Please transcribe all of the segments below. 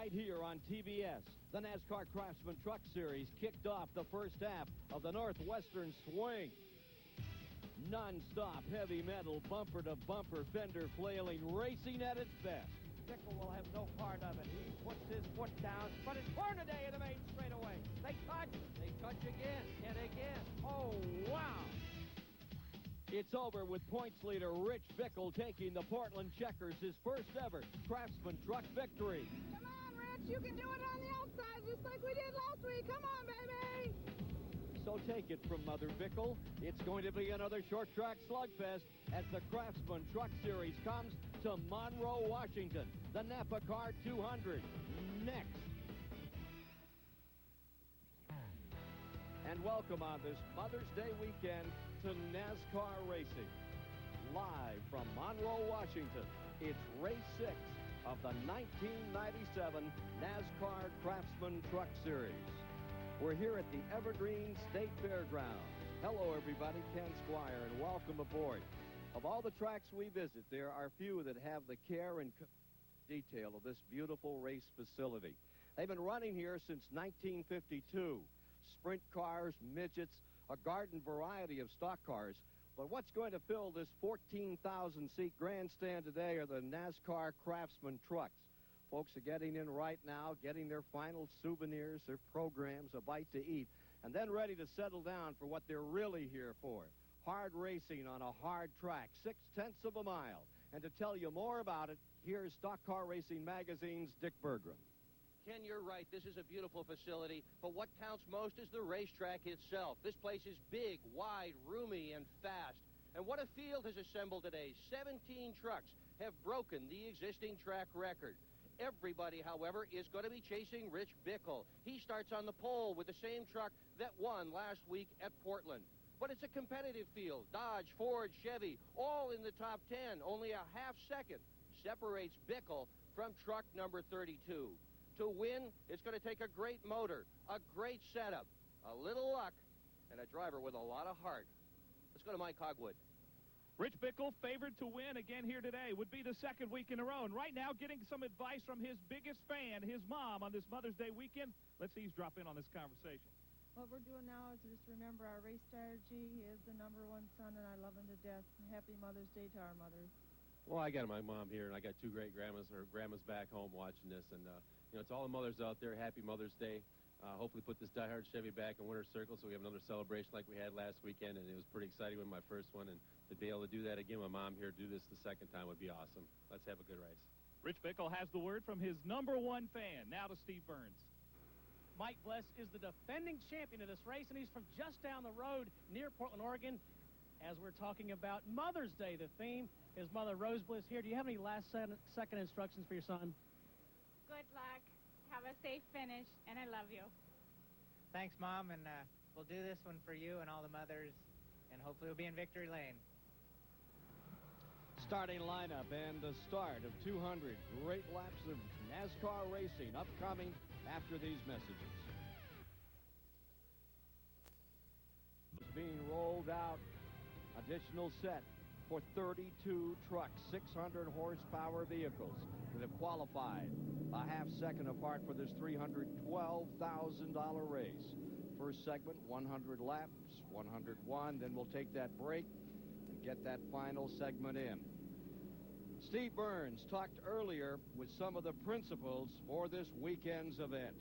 right here on TBS. The NASCAR Craftsman Truck Series kicked off the first half of the Northwestern Swing. Non-stop heavy metal, bumper-to-bumper, fender flailing, racing at its best. Bickle will have no part of it. He puts his foot down, but it's Hornaday in the main straightaway. They touch again, and again. Oh, wow. It's over with points leader Rich Bickle taking the Portland Checkers his first ever Craftsman Truck victory. Come on, Rich, you can do it on the outside just like we did last week. Come on, baby. So take it from Mother Bickle. It's going to be another short track slugfest as the Craftsman Truck Series comes to Monroe, Washington. The Napacard 200 next. And welcome on this Mother's Day weekend to NASCAR racing. Live from Monroe, Washington, it's race 6 of the 1997 NASCAR Craftsman Truck Series. We're here at the Evergreen State Fairgrounds. Hello, everybody. Ken Squire, and welcome aboard. Of all the tracks we visit, there are few that have the care and detail of this beautiful race facility. They've been running here since 1952. Sprint cars, midgets, a garden variety of stock cars. But what's going to fill this 14,000-seat grandstand today are the NASCAR Craftsman trucks. Folks are getting in right now, getting their final souvenirs, their programs, a bite to eat, and then ready to settle down for what they're really here for. Hard racing on a hard track, 0.6 of a mile. And to tell you more about it, here's Stock Car Racing Magazine's Dick Berggren. Ken, you're right. This is a beautiful facility, but what counts most is the racetrack itself. This place is big, wide, roomy, and fast. And what a field has assembled today. 17 trucks have broken the existing track record. Everybody, however, is going to be chasing Rich Bickle. He starts on the pole with the same truck that won last week at Portland. But it's a competitive field. Dodge, Ford, Chevy, all in the top 10. Only a half second separates Bickle from truck number 32. To win, it's going to take a great motor, a great setup, a little luck, and a driver with a lot of heart. Let's go to Mike Hogwood. Rich Bickle, favored to win again here today, would be the second week in a row. And right now, getting some advice from his biggest fan, his mom, on this Mother's Day weekend. Let's eavesdrop in on this conversation. What we're doing now is just remember our race strategy. He is the #1 son, and I love him to death. Happy Mother's Day to our mothers. Well, I got my mom here, and I got two great grandmas back home watching this, and you know, it's all the mothers out there. Happy Mother's Day. Hopefully put this diehard Chevy back in winner's circle so we have another celebration like we had last weekend, and it was pretty exciting with my first one, and to be able to do that again with Mom here, do this the second time would be awesome. Let's have a good race. Rich Bickle has the word from his #1 fan. Now to Steve Burns. Mike Bless is the defending champion of this race, and he's from just down the road near Portland, Oregon. As we're talking about Mother's Day, the theme, his mother, Rose Bliss, here. Do you have any last-second instructions for your son? Good luck. Have a safe finish, and I love you. Thanks, Mom, and we'll do this one for you and all the mothers, and hopefully we'll be in victory lane. Starting lineup and the start of 200 great laps of NASCAR racing upcoming after these messages. Being rolled out, additional set for 32 trucks, 600 horsepower vehicles that have qualified a half second apart for this $312,000 race. First segment, 100 laps, 101, then we'll take that break and get that final segment in. Steve Burns talked earlier with some of the principals for this weekend's event.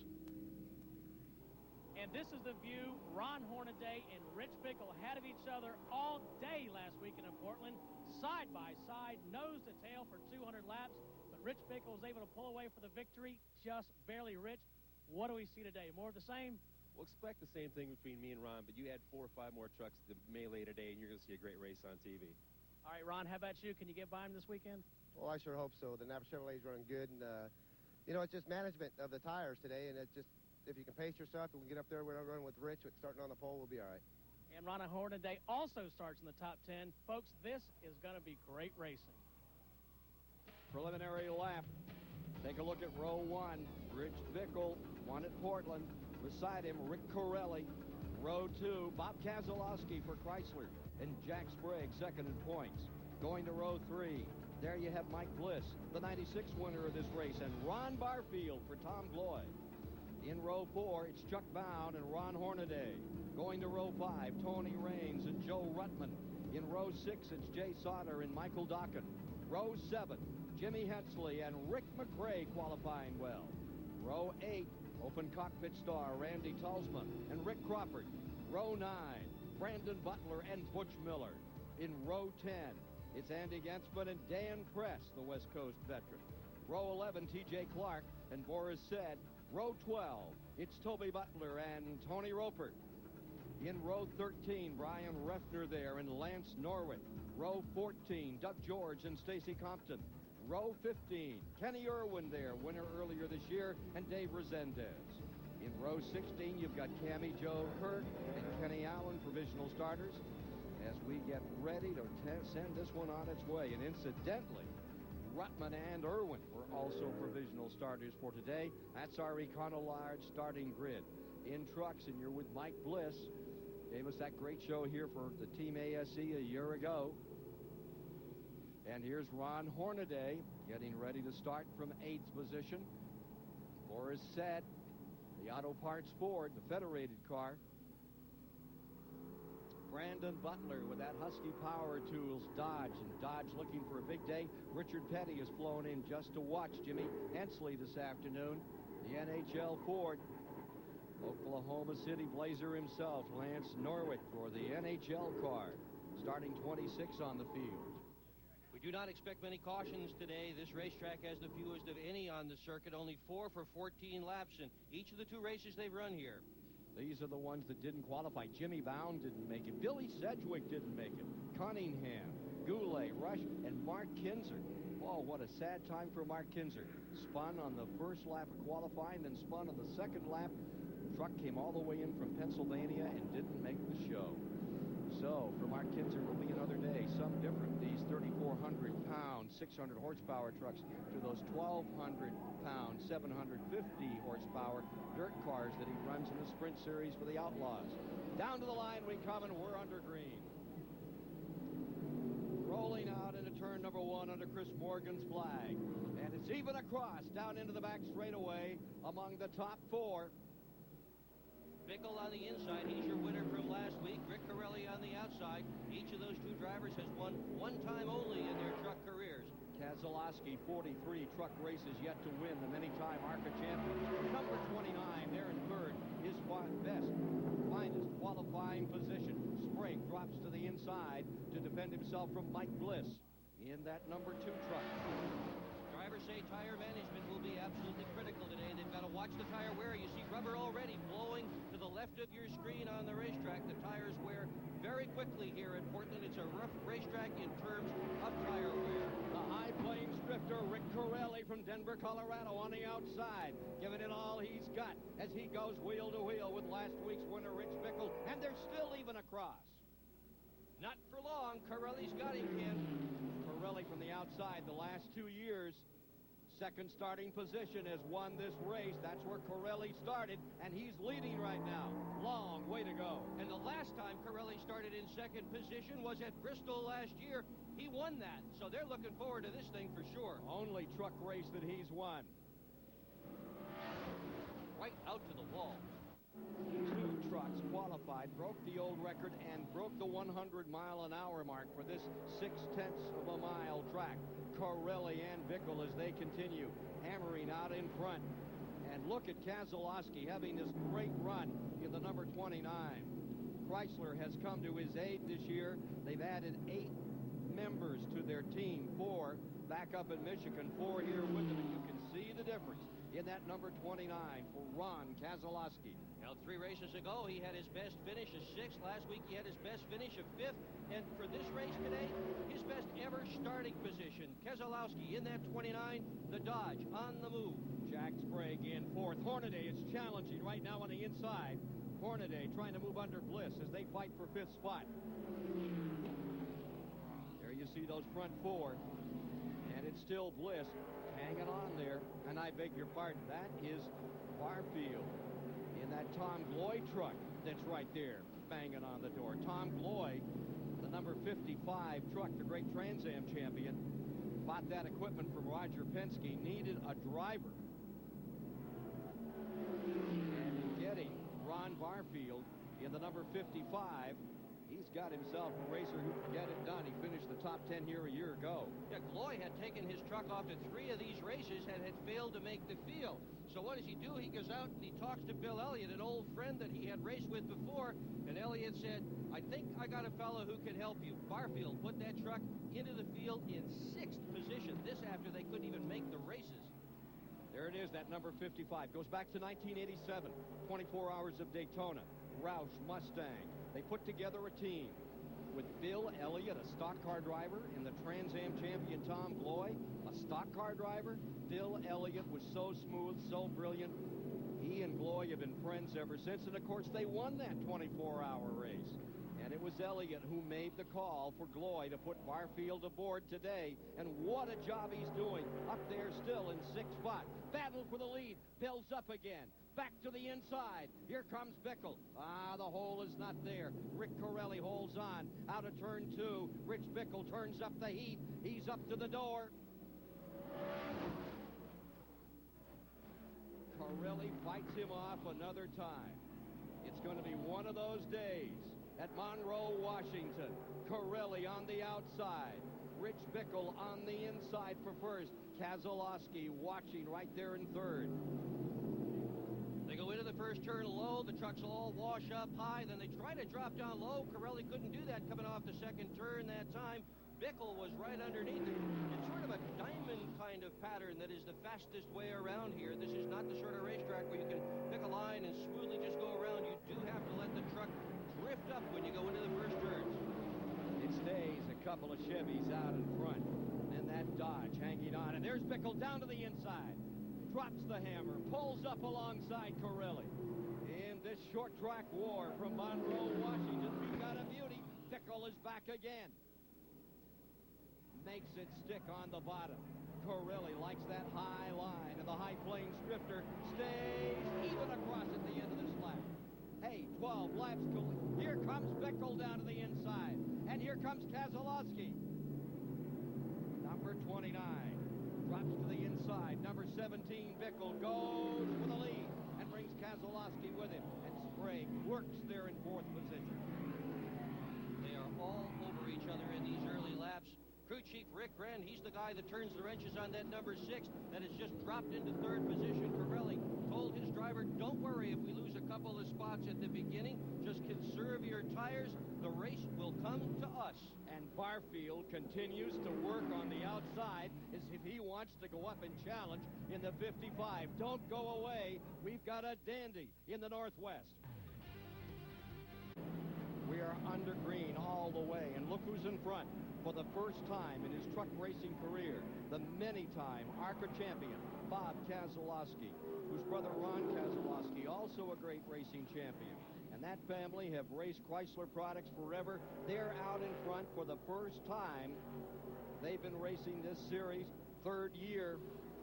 And this is the view Ron Hornaday and Rich Bickle had of each other all day last weekend in Portland, side by side, nose to tail for 200 laps. But Rich Bickle was able to pull away for the victory, just barely. Rich, what do we see today? More of the same? We'll expect the same thing between me and Ron, but you add 4 or 5 more trucks to melee today, and you're going to see a great race on TV. All right, Ron, how about you? Can you get by him this weekend? Well, I sure hope so. The Napa Chevrolet's running good, and, you know, it's just management of the tires today, and it's just, if you can pace yourself, and we get up there, we're running with Rich, with starting on the pole, we'll be all right. And Ron Hornaday also starts in the top 10. Folks, this is going to be great racing. Preliminary lap. Take a look at row 1. Rich Bickle won at Portland. Beside him, Rick Corelli. Row 2, Bob Keselowski for Chrysler. And Jack Sprague second in points. Going to row 3, There you have Mike Bliss, the 96 winner of this race, and Ron Barfield for Tom Gloy. In row 4, it's Chuck Bound and Ron Hornaday. Going to row 5, Tony Raines and Joe Ruttman. In row 6, it's Jay Sauter and Michael Dokken. Row 7, Jimmy Hensley and Rick McRae qualifying well. Row 8, open cockpit star Randy Tulsman and Rick Crawford. Row 9, Brandon Butler and Butch Miller. In row 10, it's Andy Gensman and Dan Press, the West Coast veteran. Row 11, T.J. Clark and Boris Said. Row 12, it's Toby Butler and Tony Roper. In row 13, Brian Refner there and Lance Norwick. Row 14, Doug George and Stacy Compton. Row 15, Kenny Irwin there, winner earlier this year, and Dave Resendez. In row 16, you've got Cammy Joe Kirk and Kenny Allen, provisional starters, as we get ready to send this one on its way. And incidentally, Ruttman and Irwin were also provisional starters for today. That's our Econolarge starting grid. In trucks, and you're with Mike Bliss. Gave us that great show here for the Team ASE a year ago. And here's Ron Hornaday getting ready to start from 8th position. Boris Said, the Auto Parts Ford, the federated car. Brandon Butler with that Husky Power Tools Dodge, and Dodge looking for a big day. Richard Petty has flown in just to watch Jimmy Hensley this afternoon. The NHL Ford. Oklahoma City Blazer himself, Lance Norwick, for the NHL car, starting 26 on the field. We do not expect many cautions today. This racetrack has the fewest of any on the circuit, only 4 for 14 laps in each of the 2 races they've run here. These are the ones that didn't qualify. Jimmy Bound didn't make it. Billy Sedgwick didn't make it. Cunningham, Goulet, Rush, and Mark Kinzer. Oh, what a sad time for Mark Kinzer. Spun on the first lap of qualifying, then spun on the second lap. Truck came all the way in from Pennsylvania and didn't make the show. So for Mark Kinzer, it'll be another day, some different. These 3,400-pound, 600-horsepower trucks to those 1,200-pound, 750-horsepower dirt cars that he runs in the Sprint Series for the Outlaws. Down to the line we come, and we're under green. Rolling out into turn number 1 under Chris Morgan's flag. And it's even across, down into the back straightaway among the top 4. Bickle on the inside. He's your winner from last week. Rick Corelli on the outside. Each of those 2 drivers has won 1 time only in their truck careers. Keselowski, 43 truck races yet to win, the many-time ARCA champion. Number 29 there in third, his finest qualifying position. Sprague drops to the inside to defend himself from Mike Bliss in that number 2 truck. Drivers say tire management will be absolutely critical today. They've got to watch the tire wear. You see rubber already blowing to the left of your screen on the racetrack. The tires wear very quickly here at Portland. It's a rough racetrack in terms of tire wear. The High Plains drifter, Rick Corelli from Denver, Colorado, on the outside, giving it all he's got as he goes wheel to wheel with last week's winner, Rich Bickle, and they're still even across. Not for long. Corelli's got him, Ken. Corelli from the outside the last 2 years. Second starting position has won this race. That's where Corelli started, and he's leading right now. Long way to go. And the last time Corelli started in second position was at Bristol last year. He won that, so they're looking forward to this thing for sure. Only truck race that he's won. Right out to the wall. 2 trucks qualified, broke the old record, and broke the 100-mile-an-hour mark for this 0.6 of a mile track. Corelli and Bickle as they continue hammering out in front. And look at Keselowski having this great run in the number 29. Chrysler has come to his aid this year. They've added 8 members to their team, 4 back up in Michigan, 4 here with them, and you can see the difference in that number 29 for Ron Keselowski. Now, 3 races ago, he had his best finish of 6th. Last week, he had his best finish of 5th. And for this race today, his best ever starting position. Keselowski in that 29, the Dodge on the move. Jack Sprague in 4th. Hornaday is challenging right now on the inside. Hornaday trying to move under Bliss as they fight for 5th spot. There you see those front 4. And it's still Bliss hanging on there. And I beg your pardon, that is Barfield in that Tom Gloy truck that's right there banging on the door. Tom Gloy, the number 55 truck, the great Trans Am champion. bought that equipment from Roger Penske, needed a driver. And in getting Ron Barfield in the number 55, he's got himself a racer who can get it done. He finished the top 10 here a year ago. Yeah, Gloy had taken his truck off to 3 of these races and had failed to make the field. So what does he do? He goes out and he talks to Bill Elliott, an old friend that he had raced with before, and Elliott said, I think I got a fellow who can help you. Barfield put that truck into the field in 6th position. This after they couldn't even make the races. There it is, that number 55. Goes back to 1987, 24 Hours of Daytona. Roush Mustang. They put together a team with Bill Elliott, a stock car driver, and the Trans Am champion Tom Gloy, a stock car driver. Bill Elliott was so smooth, so brilliant. He and Gloy have been friends ever since, and of course they won that 24-hour race. And it was Elliott who made the call for Gloy to put Barfield aboard today. And what a job he's doing up there still in 6th spot. Battle for the lead. Bill's up again. Back to the inside. Here comes Bickle. The hole is not there. Rick Corelli holds on. Out of turn 2. Rich Bickle turns up the heat. He's up to the door. Corelli fights him off another time. It's going to be one of those days at Monroe, Washington. Corelli on the outside. Rich Bickle on the inside for first. Keselowski watching right there in 3rd. They go into the first turn low. The trucks will all wash up high. Then they try to drop down low. Corelli couldn't do that coming off the 2nd turn that time. Bickle was right underneath it. It's sort of a diamond kind of pattern that is the fastest way around here. This is not the sort of racetrack where you can pick a line and smoothly just go around. You do have to let the truck drift up when you go into the first turns. It stays a couple of Chevys out in front. And that Dodge hanging on. And there's Bickle down to the inside. Drops the hammer. Pulls up alongside Corelli. In this short track war from Monroe, Washington, we've got a beauty. Bickle is back again. Makes it stick on the bottom. Corelli likes that high line, and the High Plains drifter stays even across at the end of this lap. Hey, 12 laps. Here comes Bickle down to the inside. And here comes Keselowski. Number 29 drops to the inside. Number 17, Bickle, goes for the lead and brings Keselowski with him. And Sprague works there in 4th position. They are all over each other in these early laps. Crew Chief Rick Wren, he's the guy that turns the wrenches on that number 6 that has just dropped into 3rd position. Corelli told his driver, don't worry if we lose a couple of spots at the beginning. Just conserve your tires. The race will come to us. And Barfield continues to work on the outside as if he wants to go up and challenge in the 55. Don't go away. We've got a dandy in the Northwest. We are under green all the way, and look who's in front. For the first time in his truck racing career, the many-time ARCA champion, Bob Keselowski, whose brother Ron Keselowski, also a great racing champion. And that family have raced Chrysler products forever. They're out in front for the first time. They've been racing this series, 3rd year,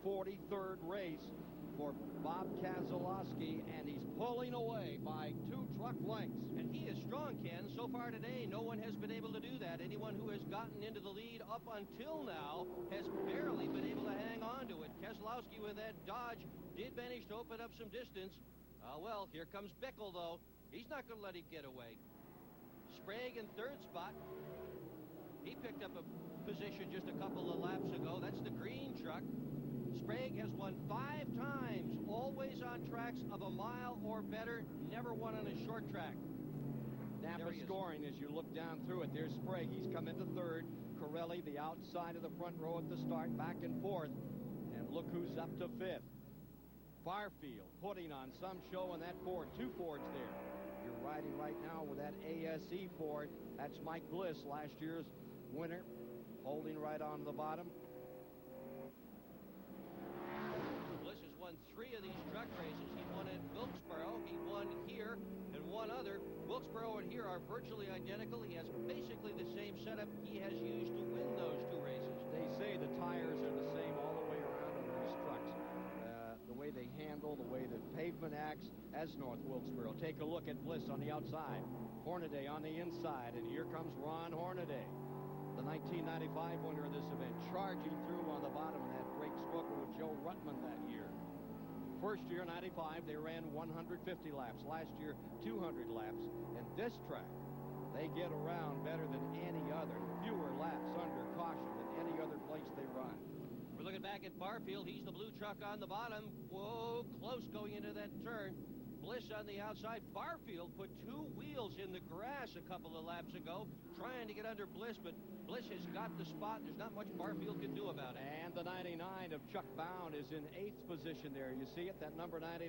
43rd race for Bob Keselowski, and he's pulling away by 2 truck lengths. And he is strong, Ken. So far today, no one has been able to do that. Anyone who has gotten into the lead up until now has barely been able to hang on to it. Keselowski with that Dodge did manage to open up some distance. Well, here comes Bickle, though. He's not going to let him get away. Sprague in 3rd spot. He picked up a position just a couple of laps ago. That's the green truck. Sprague has won 5 times, always on tracks of a mile or better, never won on a short track. Napa scoring as you look down through it. There's Sprague. He's come into 3rd. Corelli, the outside of the front row at the start, back and forth. And look who's up to 5th. Barfield putting on some show in that Ford. 2 Fords there. You're riding right now with that ASE Ford. That's Mike Bliss, last year's winner, holding right on the bottom. Bliss has won 3 of these truck races. He won at Wilkesboro, he won here, and 1 other. Wilkesboro and here are virtually identical. He has basically the same setup he has used to win those 2 races. They say the tires are the same all the way around in these trucks. The way they handle, the way the pavement acts as North Wilkesboro. Take a look at Bliss on the outside. Hornaday on the inside, and here comes Ron Hornaday. the 1995 winner of this event, charging through on the bottom in that break smoker with Joe Ruttman that year. First year, 95, they ran 150 laps. Last year, 200 laps. And this track, they get around better than any other. Fewer laps under caution than any other place they run. We're looking back at Barfield. He's the blue truck on the bottom. Whoa, close going into that turn. Bliss on the outside. Barfield put 2 wheels in the grass a couple of laps ago, trying to get under Bliss, but Bliss has got the spot. There's not much Barfield can do about it. And the 99 of Chuck Bound is in 8th position there. You see it, that number 99?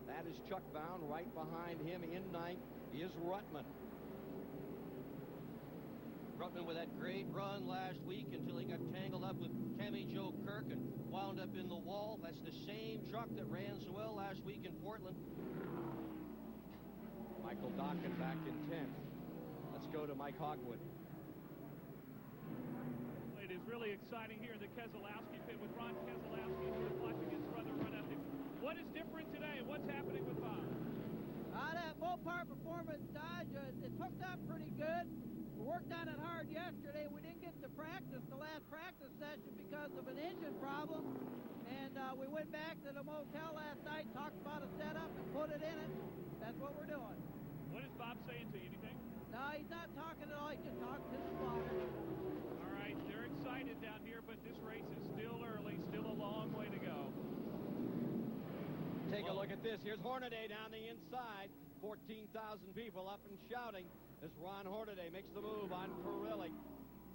That is Chuck Bound. Right behind him in 9th is Ruttman. Ruttman with that great run last week until he got tangled up with Tammy Joe Kirk and wound up in the wall. That's the same truck that ran so well last week in Portland. Michael Docken back in 10th. Let's go to Mike Hogwood. It is really exciting here in the Keselowski pit with Ron Keselowski who is watching his brother run up him. What is different today? What's happening with Bob? That Mopar Performance Dodge, it's hooked up pretty good. We worked on it hard yesterday. We didn't get to practice the last practice session because of an engine problem. And we went back to the motel last night, talked about a setup, and put it in it. That's what we're doing. What is Bob saying to you? Anything? No, he's not talking at all. He's just talking to the spotter. All right, they're excited down here, but this race is still early, still a long way to go. Take a look at this. Here's Hornaday down the inside. 14,000 people up and shouting as Ron Hornaday makes the move on Pirelli.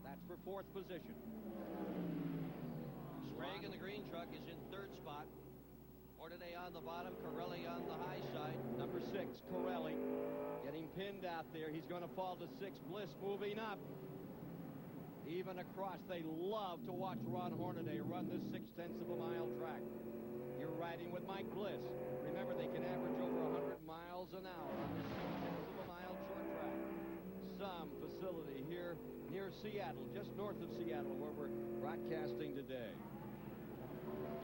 That's for 4th position. Sprague in the green truck is in 3rd spot. Hornaday on the bottom, Pirelli on the high side. Number 6, Pirelli, getting pinned out there. He's going to fall to 6. Bliss moving up. Even across, they love to watch Ron Hornaday run this 0.6 mile track. You're riding with Mike Bliss. Remember, they can average over 100 miles an hour on this 0.6 mile short track. Some facility here near Seattle, just north of Seattle, where we're broadcasting today.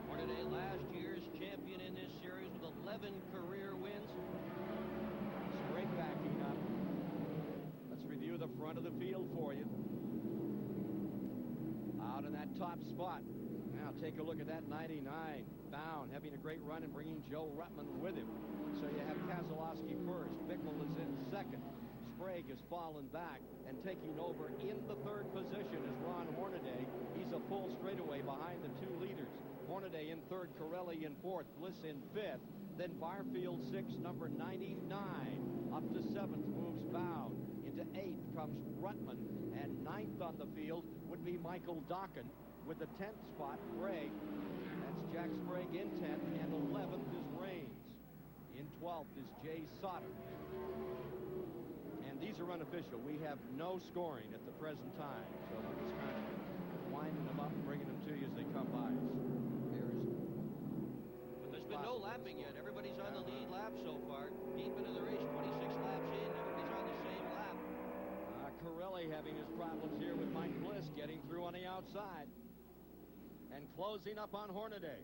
Hornaday, last year's champion in this series with 11 career wins. Straight backing up. Let's review the front of the field for you. Out in that top spot. Now take a look at that 99. Bound, having a great run and bringing Joe Ruttman with him. So you have Keselowski first. Bickle is in 2nd. Sprague has fallen back and taking over in the 3rd position is Ron Hornaday. He's a full straightaway behind the 2 leaders. Hornaday in 3rd, Pirelli in 4th, Bliss in 5th. Then Barfield 6th, number 99. Up to 7th moves Bound. Into 8th comes Ruttman. And 9th on the field would be Michael Docken. With the 10th spot, Sprague. That's Jack Sprague in 10th. And 11th is Raines. In 12th is Jay Sauter. And these are unofficial. We have no scoring at the present time. So we're just kind of winding them up and bringing them to you as they come by us. But there's been no lapping yet. Everybody's on the lead lap so far. Deep into the race, 26 laps in. Everybody's on the same lap. Pirelli having his problems here with Mike Bliss getting through on the outside. And closing up on Hornaday.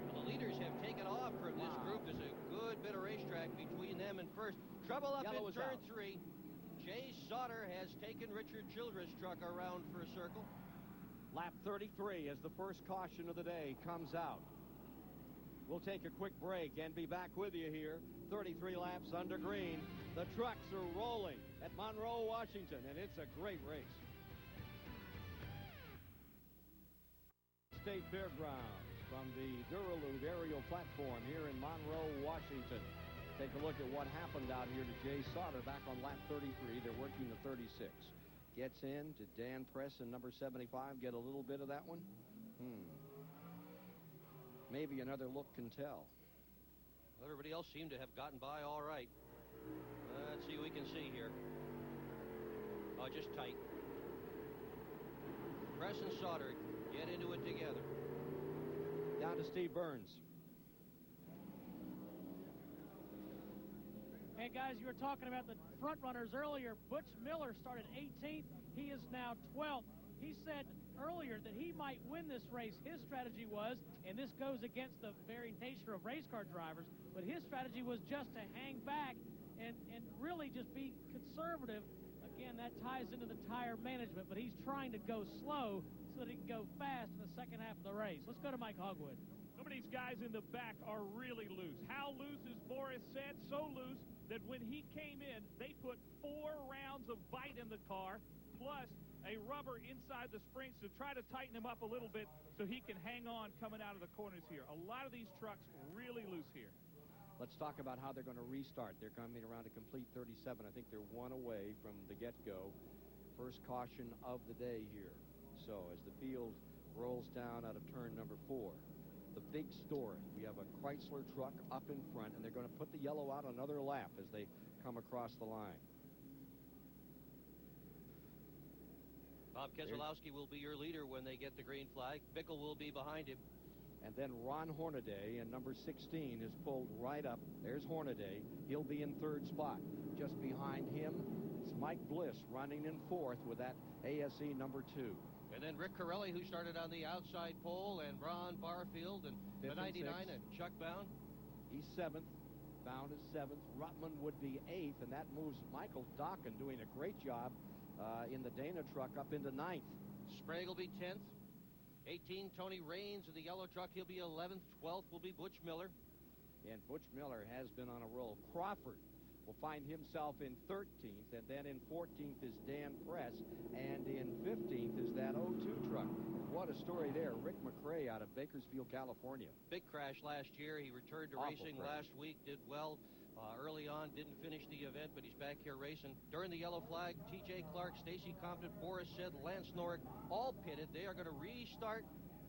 Well, the leaders have taken off from this group. There's a good bit of racetrack between them and first. Trouble up in turn 3. Jay Sauter has taken Richard Childress' truck around for a circle. Lap 33 as the first caution of the day comes out. We'll take a quick break and be back with you here. 33 laps under green. The trucks are rolling at Monroe, Washington, and it's a great race. State Fairgrounds from the Duralube aerial platform here in Monroe, Washington. Take a look at what happened out here to Jay Sauter back on lap 33. They're working the 36. Gets in to Dan Press and number 75. Get a little bit of that one. Maybe another look can tell. Everybody else seemed to have gotten by all right. Let's see what we can see here. Oh, just tight. Press and Sauter get into it together. Down to Steve Burns. Hey, guys, you were talking about the front runners earlier. Butch Miller started 18th. He is now 12th. He said earlier that he might win this race. His strategy was, and this goes against the very nature of race car drivers, but his strategy was just to hang back and really just be conservative again, that ties into the tire management, but he's trying to go slow so that he can go fast in the second half of the race. Let's go to Mike Hogwood. Some of these guys in the back are really loose. How loose, as Boris said, so loose that when he came in, they put 4 rounds of bite in the car, plus a rubber inside the springs to try to tighten him up a little bit so he can hang on coming out of the corners here. A lot of these trucks really loose here. Let's talk about how they're going to restart. They're coming around to complete 37. I think they're 1 away from the get-go. First caution of the day here. So as the field rolls down out of turn number 4, the big story, we have a Chrysler truck up in front, and they're going to put the yellow out another lap as they come across the line. Bob Keselowski will be your leader when they get the green flag. Bickle will be behind him. And then Ron Hornaday in number 16 is pulled right up. There's Hornaday. He'll be in 3rd spot. Just behind him, it's Mike Bliss running in 4th with that ASE number 2. And then Rick Corelli, who started on the outside pole, and Ron Barfield, and the 99, and Chuck Bound. He's 7th. Bound is 7th. Ruttman would be 8th, and that moves Michael Dokken, doing a great job in the Dana truck, up into 9th. Sprague will be 10th. 18, Tony Raines in the yellow truck. He'll be 11th. 12th will be Butch Miller. And Butch Miller has been on a roll. Crawford will find himself in 13th, and then in 14th is Dan Press, and in 15th is that 02 truck. What a story there. Rick McRae out of Bakersfield, California. Big crash last year. He returned to racing last week, did well early on, didn't finish the event, but he's back here racing. During the yellow flag, T.J. Clark, Stacy Compton, Boris Said, Lance Norrick, all pitted. They are going to restart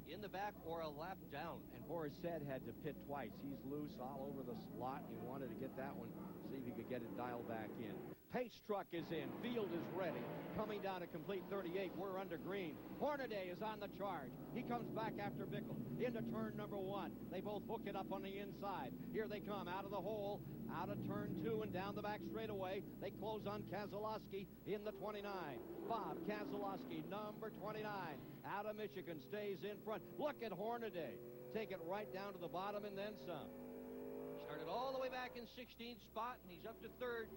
in the back or a lap down. And Boris Said had to pit twice. He's loose all over the slot, and he wanted to get that one, see if he could get it dialed back in. Pace truck is in. Field is ready. Coming down to complete 38. We're under green. Hornaday is on the charge. He comes back after Bickle into turn number 1. They both hook it up on the inside. Here they come out of the hole, out of turn 2 and down the back straightaway. They close on Keselowski in the 29. Bob Keselowski, number 29, out of Michigan, stays in front. Look at Hornaday. Take it right down to the bottom and then some. Started all the way back in 16th spot, and he's up to 3rd.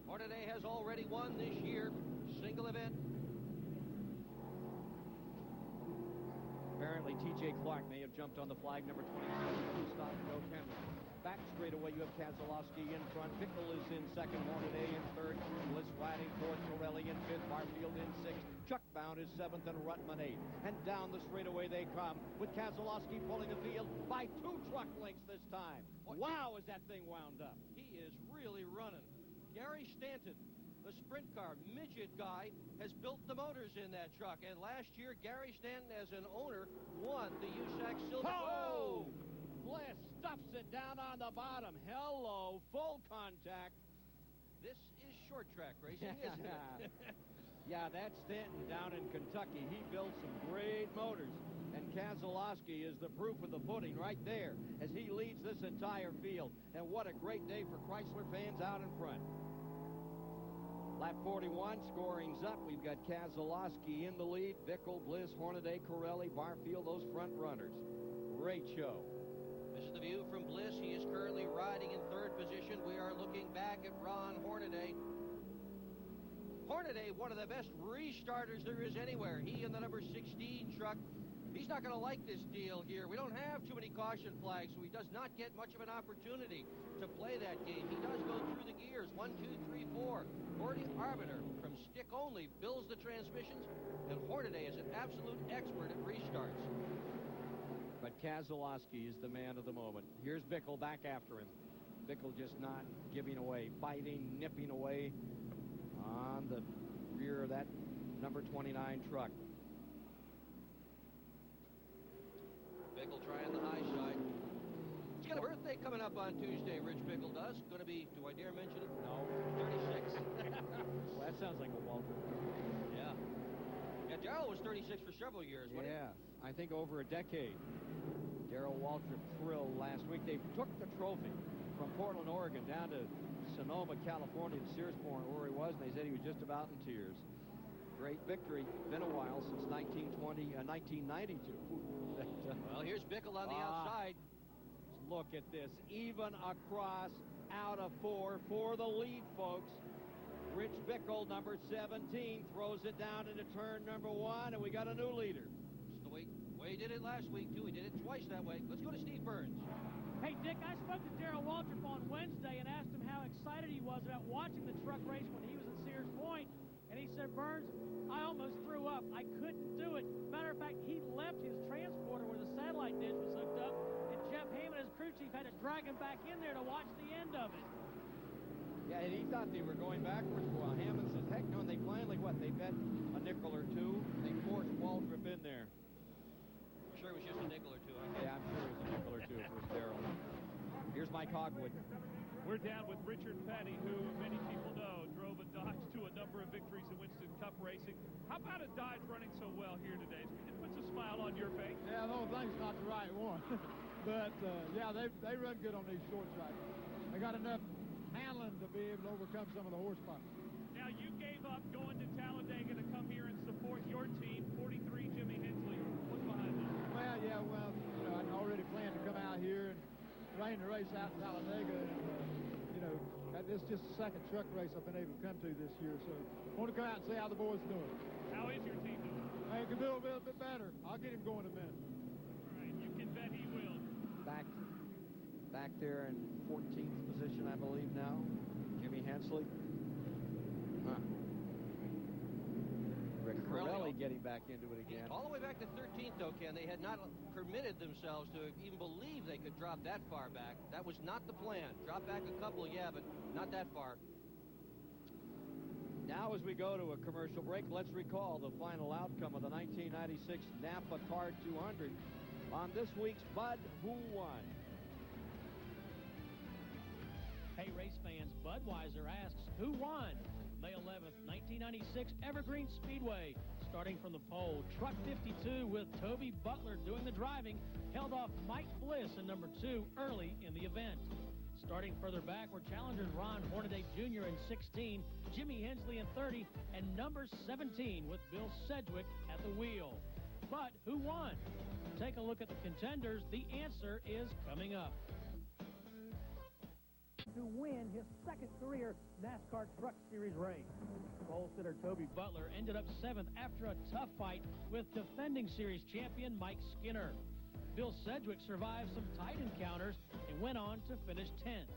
Hornaday has already won this year, single event. Apparently, T.J. Clark may have jumped on the flag, number 22. Stop, Joe Kenley. Back straightaway, you have Keselowski in front. Bickle is in 2nd, Hornaday in 3rd. Bliss riding 4th, Corelli in 5th, Barfield in 6th. Chuck Bound is 7th, and Ruttman 8th. And down the straightaway they come, with Keselowski pulling the field by 2 truck lengths this time. Wow, is that thing wound up. He is really running. Gary Stanton, the sprint car midget guy, has built the motors in that truck. And last year, Gary Stanton, as an owner, won the USAC Silver. Oh! Bliss stuffs it down on the bottom. Hello, full contact. This is short track racing, isn't it? Yeah, that's Stanton down in Kentucky. He built some great motors. And Keselowski is the proof of the pudding right there as he leads this entire field. And what a great day for Chrysler fans out in front. Lap 41, scoring's up. We've got Keselowski in the lead. Bickle, Bliss, Hornaday, Corelli, Barfield, those front runners. Great show. This is the view from Bliss. He is currently riding in 3rd position. We are looking back at Ron Hornaday. Hornaday, one of the best restarters there is anywhere. He in the number 16 truck. He's not going to like this deal here. We don't have too many caution flags, so he does not get much of an opportunity to play that game. He does go through the gears. 1, 2, 3, 4. Gordy Arbiter from stick only builds the transmissions, and Hornaday is an absolute expert at restarts. But Keselowski is the man of the moment. Here's Bickle back after him. Bickle just not giving away, fighting, nipping away on the rear of that number 29 truck. Bickle trying the high side. He's got a birthday coming up on Tuesday, Rich Bickle does. Going to be, do I dare mention it? No. 36. Well, that sounds like a Walter. Yeah. Yeah, Darrell was 36 for several years, wasn't he? Yeah, I think over a decade. Darrell Waltrip thrilled last week. They took the trophy from Portland, Oregon, down to Sonoma, California, to Sears Point, where he was, and they said he was just about in tears. Great victory. Been a while since 1992. Well, here's Bickle on the outside. Look at this. Even across, out of 4 for the lead, folks. Rich Bickle, number 17, throws it down into turn number 1, and we got a new leader. It's the way he did it last week, too. He did it twice that way. Let's go to Steve Burns. Hey, Dick, I spoke to Darrell Waltrip on Wednesday and asked him how excited he was about watching the truck race when he was at Sears Point. And he said, Burns, I almost threw up. I couldn't do it. Matter of fact, he left his transporter where the satellite dish was hooked up, and Jeff Hammond, his crew chief, had to drag him back in there to watch the end of it. Yeah, and he thought they were going backwards. Well, Hammond says, heck no, and they finally, they bet a nickel or two. They forced Waltrip in there. I'm sure it was just a nickel or two. Yeah, I'm sure it was a nickel or two if it was Darrell. Here's Mike Hogwood. We're down with Richard Petty, who many people know drove a Dodge to a number of victories in Winston Cup racing. How about a Dodge running so well here today? It puts a smile on your face. Yeah, the whole thing's not the right one. But, yeah, they run good on these short tracks. They got enough handling to be able to overcome some of the horsepower. Now, you gave up going to Talladega to come here and support your team, 43 Jimmy Hensley. What's behind that? Well, yeah, I'd already planned to come out here and rain the race out in Talladega. And, it's just the second truck race I've been able to come to this year. So I want to come out and see how the boys doing. How is your team doing? They can do a little bit better. I'll get him going in a minute. All right, you can bet he will. Back there in 14th position, I believe now. Jimmy Hensley. Rick Corelli getting back into it again. All the way back to 13th, though, Ken. They had not permitted themselves to even believe they could drop that far back. That was not the plan. Drop back a couple, yeah, but not that far. Now, as we go to a commercial break, let's recall the final outcome of the 1996 Napacard 200 on this week's Bud Who Won. Hey, race fans, Budweiser asks, who won? May 11th, 1996, Evergreen Speedway. Starting from the pole, truck 52 with Toby Butler doing the driving held off Mike Bliss in number 2 early in the event. Starting further back were challengers Ron Hornaday Jr. in 16, Jimmy Hensley in 30, and number 17 with Bill Sedgwick at the wheel. But who won? Take a look at the contenders. The answer is coming up. To win his second career NASCAR Truck Series race. Pole sitter Toby Butler ended up 7th after a tough fight with defending series champion Mike Skinner. Bill Sedgwick survived some tight encounters and went on to finish 10th.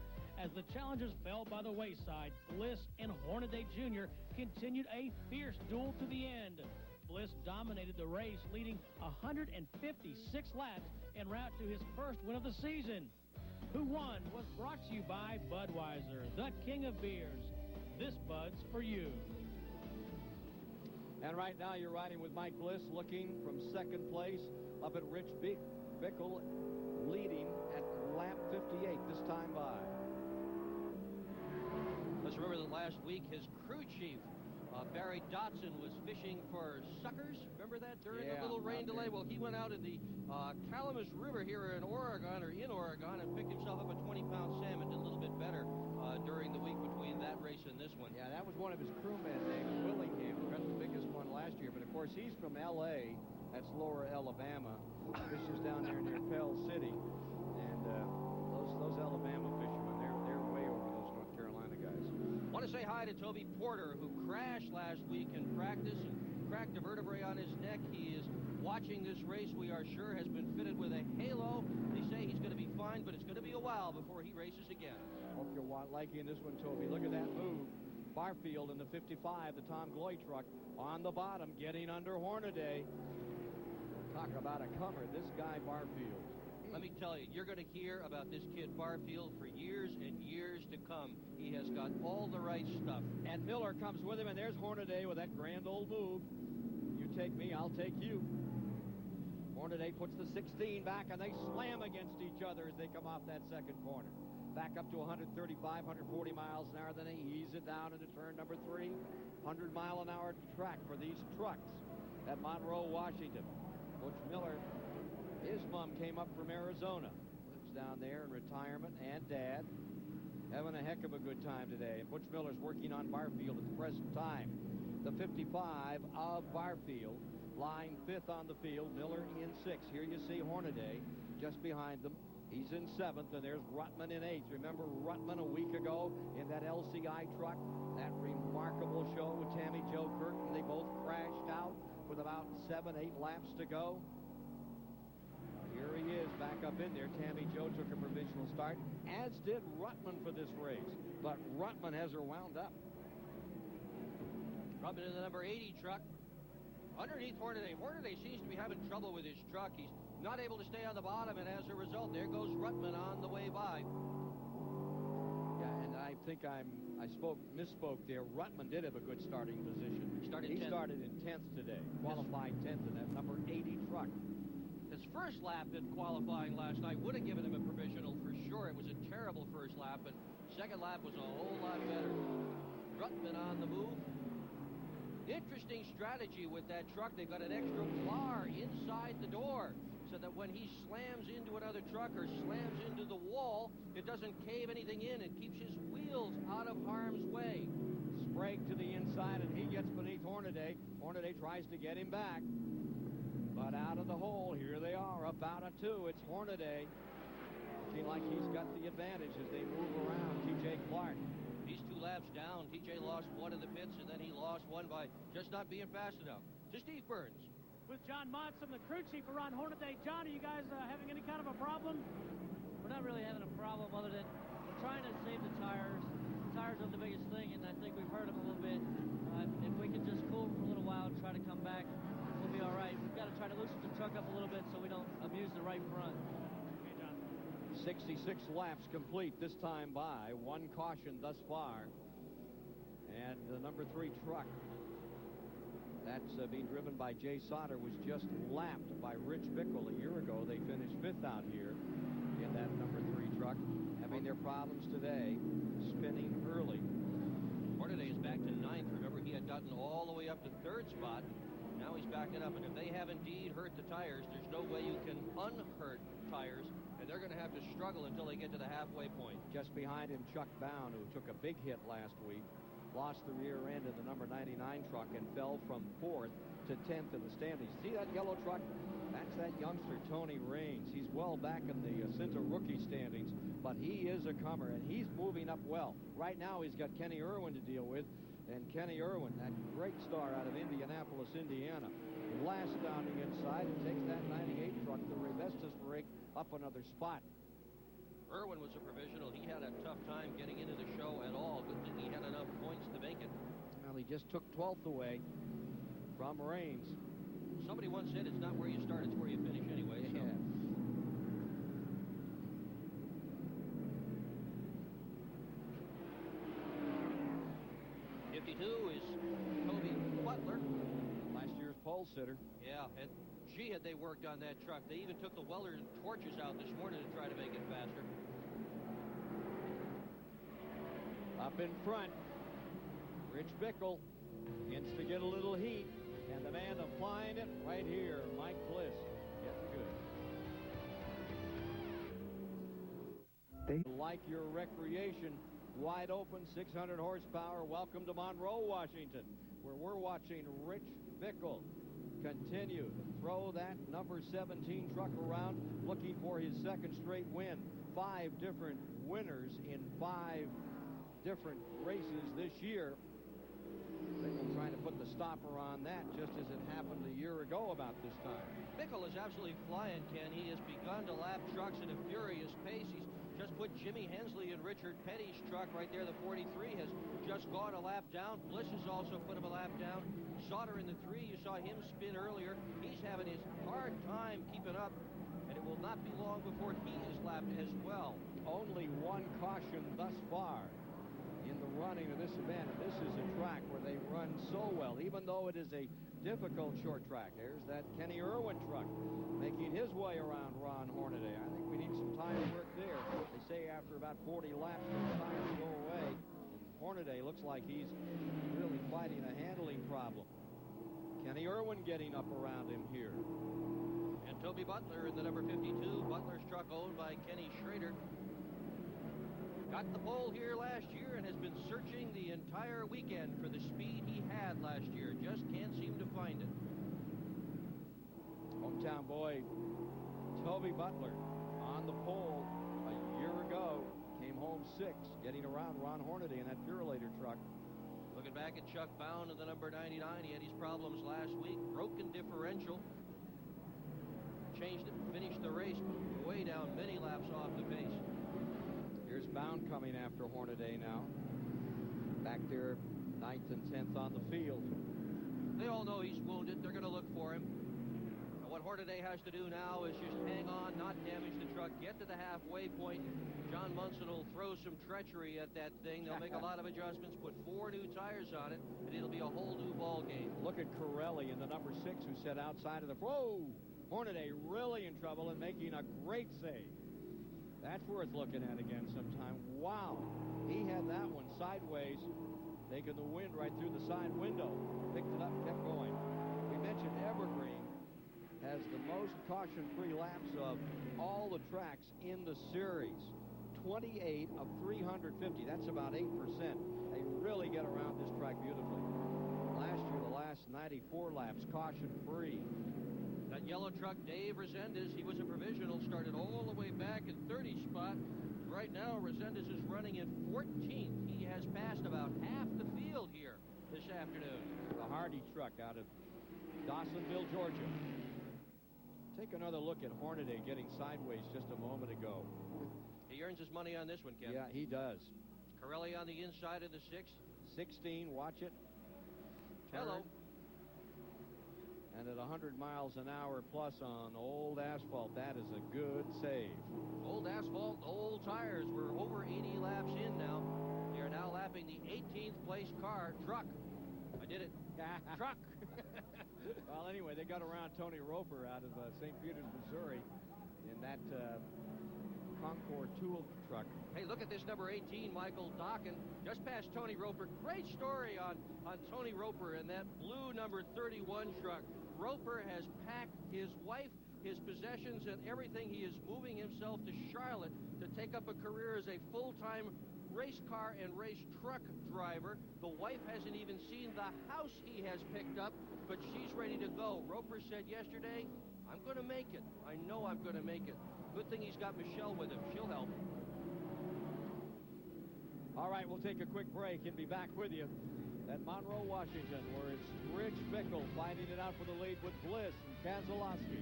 As the challengers fell by the wayside, Bliss and Hornaday Jr. continued a fierce duel to the end. Bliss dominated the race, leading 156 laps en route to his first win of the season. Who Won was brought to you by Budweiser, the king of beers. This Bud's for you. And right now you're riding with Mike Bliss, looking from second place up at Rich Bickle, leading at lap 58 this time by. Let's remember that last week his crew chief, Barry Dotson, was fishing for suckers. Remember that during a little rain delay? Well, he went out in the Calamus River here in Oregon, and picked himself up a 20-pound salmon. Did a little bit better during the week between that race and this one. Yeah, that was one of his crewmen named Willingham, who got the biggest one last year. But, of course, he's from L.A. That's Lower Alabama. Fishes down there near Pell City. And those Alabama fishermen, they're way over those North Carolina guys. I want to say hi to Toby Porter, who crashed last week in practice and cracked a vertebrae on his neck. He is watching this race, we are sure, has been fitted with a halo. They say he's going to be fine, but it's going to be a while before he races again. Hope you're liking this one, Toby. Look at that move. Barfield in the 55, the Tom Gloy truck, on the bottom, getting under Hornaday. Talk about a comer, this guy Barfield. Let me tell you, you're going to hear about this kid Barfield for years and years to come. He has got all the right stuff. And Miller comes with him, and there's Hornaday with that grand old move. You take me, I'll take you. Hornaday puts the 16 back, and they slam against each other as they come off that second corner. Back up to 135, 140 miles an hour. Then they ease it down into turn number 3. 100-mile-an-hour track for these trucks at Monroe, Washington. Butch Miller, his mom came up from Arizona. Lives down there in retirement, and Dad. Having a heck of a good time today. And Butch Miller's working on Barfield at the present time. The 55 of Barfield, lying 5th on the field. Miller in 6th. Here you see Hornaday just behind them. He's in 7th, and there's Ruttman in 8th. Remember Ruttman a week ago in that LCI truck? That remarkable show with Tammy Jo Curtin. They both crashed out with about 7, 8 laps to go. Here he is back up in there. Tammy Jo took a provisional start, as did Ruttman for this race. But Ruttman has her wound up. Ruttman in the number 80 truck. Underneath Hornaday. Hornaday seems to be having trouble with his truck. He's not able to stay on the bottom, and as a result, there goes Ruttman on the way by. Yeah, and I think I misspoke there. Ruttman did have a good starting position. He started in 10th today, qualified 10th in that number 80 truck. His first lap in qualifying last night would have given him a provisional for sure. It was a terrible first lap, but second lap was a whole lot better. Ruttman on the move. Interesting strategy with that truck. They've got an extra bar inside the door so that when he slams into another truck or slams into the wall, it doesn't cave anything in. It keeps his wheels out of harm's way. Sprague to the inside, and he gets beneath Hornaday. Hornaday tries to get him back. But out of the hole, here they are, up out of 2. It's Hornaday. Looking like he's got the advantage as they move around. T.J. Clark. He's 2 laps down. T.J. lost 1 in the pits, and then he lost 1 by just not being fast enough. To Steve Burns. With John Monson, the crew chief for Ron Hornaday. John, are you guys having any kind of a problem? We're not really having a problem other than we're trying to save the tires. The tires are the biggest thing, and I think we've hurt them a little bit. If we can just cool for a little while and try to come back, we'll be all right. We've got to try to loosen the truck up a little bit so we don't abuse the right front. Okay, John. 66 laps complete this time by. 1 caution thus far. And the number 3 truck, that's being driven by Jay Sauter, was just lapped by Rich Bickle a year ago. They finished 5th out here in that number 3 truck, having their problems today, spinning early. Hornaday is back to 9th. Remember, he had gotten all the way up to 3rd spot. Now he's backing up, and if they have indeed hurt the tires, there's no way you can unhurt tires, and they're going to have to struggle until they get to the halfway point. Just behind him, Chuck Bound, who took a big hit last week, lost the rear end of the number 99 truck and fell from 4th to 10th in the standings. See that yellow truck? That's that youngster, Tony Raines. He's well back in the Cinta rookie standings, but he is a comer, and he's moving up well. Right now, he's got Kenny Irwin to deal with, and Kenny Irwin, that great star out of Indianapolis, Indiana, last down the inside and takes that 98 truck, the Revestas rig, up another spot. Irwin was a provisional. He had a tough time getting into the show at all. Good thing he had enough points to make it. Well, he just took 12th away from Raines. Somebody once said it's not where you start, it's where you finish anyway. So. Yeah. Is Toby Butler. Last year's pole sitter. Yeah, and gee, had they worked on that truck. They even took the welder and torches out this morning to try to make it faster. Up in front, Rich Bickle begins to get a little heat, and the man applying it right here, Mike Bliss, getting good. Like your recreation, wide open, 600 horsepower. Welcome to Monroe, Washington, where we're watching Rich Bickle continue to throw that number 17 truck around, looking for his 2nd straight win. 5 different winners in 5 different races this year. Bickle trying to put the stopper on that, just as it happened a year ago about this time. Bickle is absolutely flying, Ken. He has begun to lap trucks at a furious pace. He's just put Jimmy Hensley and Richard Petty's truck right there. The 43 has just gone a lap down. Bliss has also put him a lap down. Sauter in the 3, you saw him spin earlier. He's having his hard time keeping up, and it will not be long before he is lapped as well. Only 1 caution thus far in the running of this event. And this is a track where they run so well, even though it is a difficult short track. There's that Kenny Irwin truck making his way around Ron Hornaday. I think we need some time to work there. They say after about 40 laps, the tires go away. And Hornaday looks like he's really fighting a handling problem. Kenny Irwin getting up around him here. And Toby Butler in the number 52. Butler's truck owned by Kenny Schrader. Got the pole here last year and has been searching the entire weekend for the speed he had last year. Just can't seem to find it. Hometown boy Toby Butler on the pole 6, getting around Ron Hornaday in that Purelator truck. Looking back at Chuck Bound in the number 99, he had his problems last week. Broken differential. Changed it, finished the race way down, many laps off the pace. Here's Bound coming after Hornaday now. Back there, 9th and 10th on the field. They all know he's wounded. They're going to look for him. And what Hornaday has to do now is just hang on, not damage the truck, get to the halfway point. John Munson will throw some treachery at that thing. They'll make a lot of adjustments, put 4 new tires on it, and it'll be a whole new ball game. Look at Corelli in the number 6 who set outside of the... Whoa! Hornaday really in trouble and making a great save. That's worth looking at again sometime. Wow. He had that one sideways, taking the wind right through the side window. Picked it up, kept going. We mentioned Evergreen has the most caution-free laps of all the tracks in the series. 28 of 350. That's about 8%. They really get around this track beautifully. Last year, the last 94 laps, caution-free. That yellow truck, Dave Resendez, he was a provisional, started all the way back in 30 spot. Right now, Resendez is running in 14th. He has passed about half the field here this afternoon. The Hardy truck out of Dawsonville, Georgia. Take another look at Hornaday getting sideways just a moment ago. He earns his money on this one, Ken. Yeah, he does. Corelli on the inside of the 6. 16, watch it. Turn. Hello. And at 100 miles an hour plus on old asphalt, that is a good save. Old asphalt, old tires. We're over 80 laps in now. They are now lapping the 18th place car, truck. I did it. Truck. Well, anyway, they got around Tony Roper out of St. Peters, Missouri in that Concord tool truck. Hey, look at this number 18, Michael Dokken, just past Tony Roper. Great story on Tony Roper and that blue number 31 truck. Roper has packed his wife, his possessions, and everything. He is moving himself to Charlotte to take up a career as a full-time race car and race truck driver. The wife hasn't even seen the house he has picked up, but she's ready to go. Roper said yesterday, I'm going to make it. I know I'm going to make it. Good thing he's got Michelle with him. She'll help. All right, we'll take a quick break and be back with you at Monroe, Washington, where it's Rich Bickle fighting it out for the lead with Bliss and Keselowski.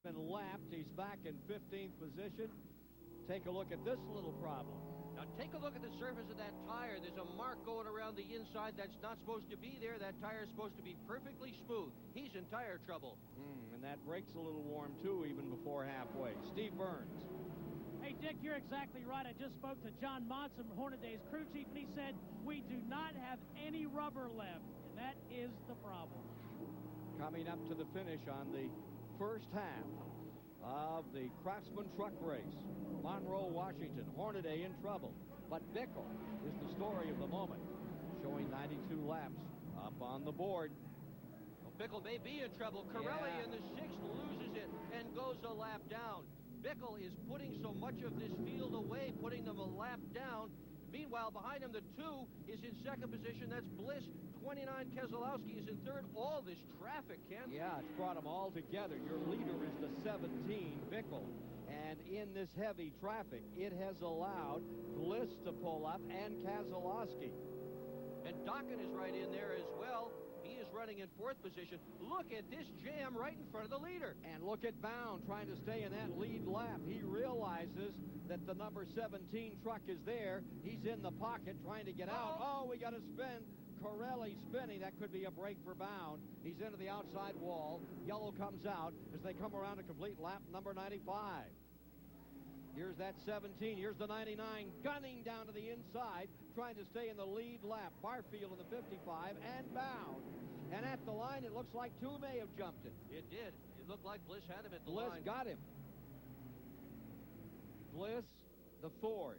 Been lapped. He's back in 15th position. Take a look at this little problem. Now take a look at the surface of that tire. There's a mark going around the inside that's not supposed to be there. That tire is supposed to be perfectly smooth. He's in tire trouble. And that brake's a little warm, too, even before halfway. Steve Burns. Hey, Dick, you're exactly right. I just spoke to John Monson, Hornaday's crew chief, and he said, we do not have any rubber left, and that is the problem. Coming up to the finish on the first half of the Craftsman Truck Race. Monroe, Washington. Hornaday in trouble. But Bickle is the story of the moment, showing 92 laps up on the board. Well, Bickle may be in trouble. Corelli in the 6th loses it and goes a lap down. Bickle is putting so much of this field away, putting them a lap down. Meanwhile, behind him, the 2 is in 2nd position. That's Bliss. 29, Keselowski is in 3rd. All this traffic, Ken. Yeah, it's brought them all together. Your leader is the 17, Bickle. And in this heavy traffic, it has allowed Bliss to pull up and Keselowski. And Dokken is right in there as well. He is running in 4th position. Look at this jam right in front of the leader. And look at Bound trying to stay in that lead lap. He realizes that the number 17 truck is there. He's in the pocket trying to get out. Oh, we got to spin. Corelli spinning. That could be a break for Bound. He's into the outside wall. Yellow comes out as they come around to complete lap number 95. Here's that 17. Here's the 99 gunning down to the inside, trying to stay in the lead lap. Barfield in the 55 and Bound. And at the line, it looks like 2 may have jumped it. It did. It looked like Bliss had him at the Bliss line. got him. Bliss, the Ford.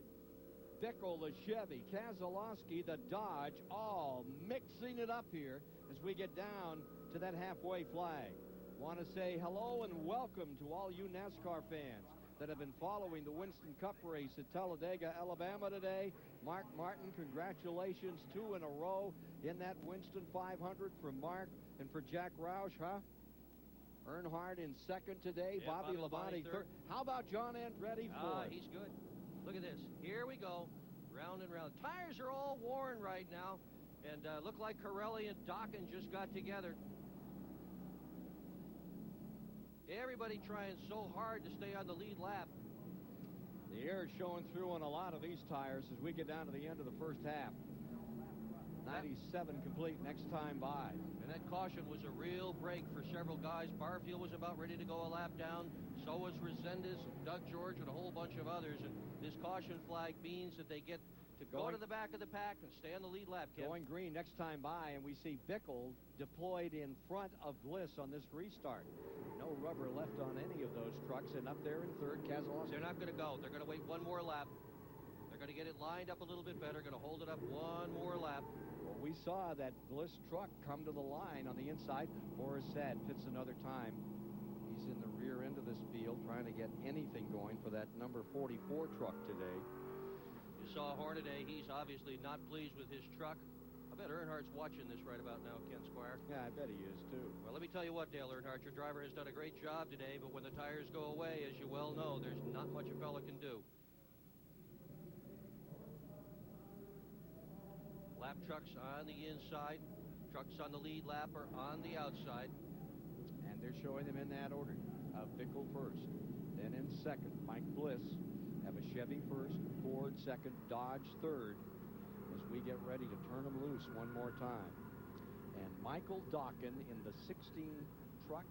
Bickle, the Chevy. Keselowski, the Dodge, all mixing it up here as we get down to that halfway flag. Want to say hello and welcome to all you NASCAR fans that have been following the Winston Cup race at Talladega, Alabama today. Mark Martin, congratulations, 2 in a row in that Winston 500 for Mark and for Jack Roush, huh? Earnhardt in second today. Yeah, Bobby Labonte third. How about John Andretti fourth? He's good. Look at this. Here we go. Round and round. Tires are all worn right now. And look like Corelli and Dokken just got together. Everybody trying so hard to stay on the lead lap. The air is showing through on a lot of these tires as we get down to the end of the first half. 97 complete next time by. And that caution was a real break for several guys. Barfield was about ready to go a lap down. So was Resendez, Doug George, and a whole bunch of others. And this caution flag means that they get to go to the back of the pack and stay on the lead lap, Ken. Going green next time by, and we see Bickle deployed in front of Bliss on this restart. No rubber left on any of those trucks, and up there in third, Keselowski. They're not going to go. They're going to wait one more lap. They're going to get it lined up a little bit better, going to hold it up one more lap. Well, we saw that Bliss truck come to the line on the inside. Boris Saad pits another time. He's in the rear end of this field trying to get anything going for that number 44 truck today. You saw Hornaday. He's obviously not pleased with his truck. I bet Earnhardt's watching this right about now, Ken Squire. Yeah, I bet he is, too. Well, let me tell you what, Dale Earnhardt, your driver has done a great job today, but when the tires go away, as you well know, there's not much a fella can do. Lap trucks on the inside, trucks on the lead lap are on the outside. And they're showing them in that order. Bickle first, then in second, Mike Bliss. Have a Chevy first, Ford second, Dodge third, as we get ready to turn them loose one more time. And Michael Dokken in the 16 truck,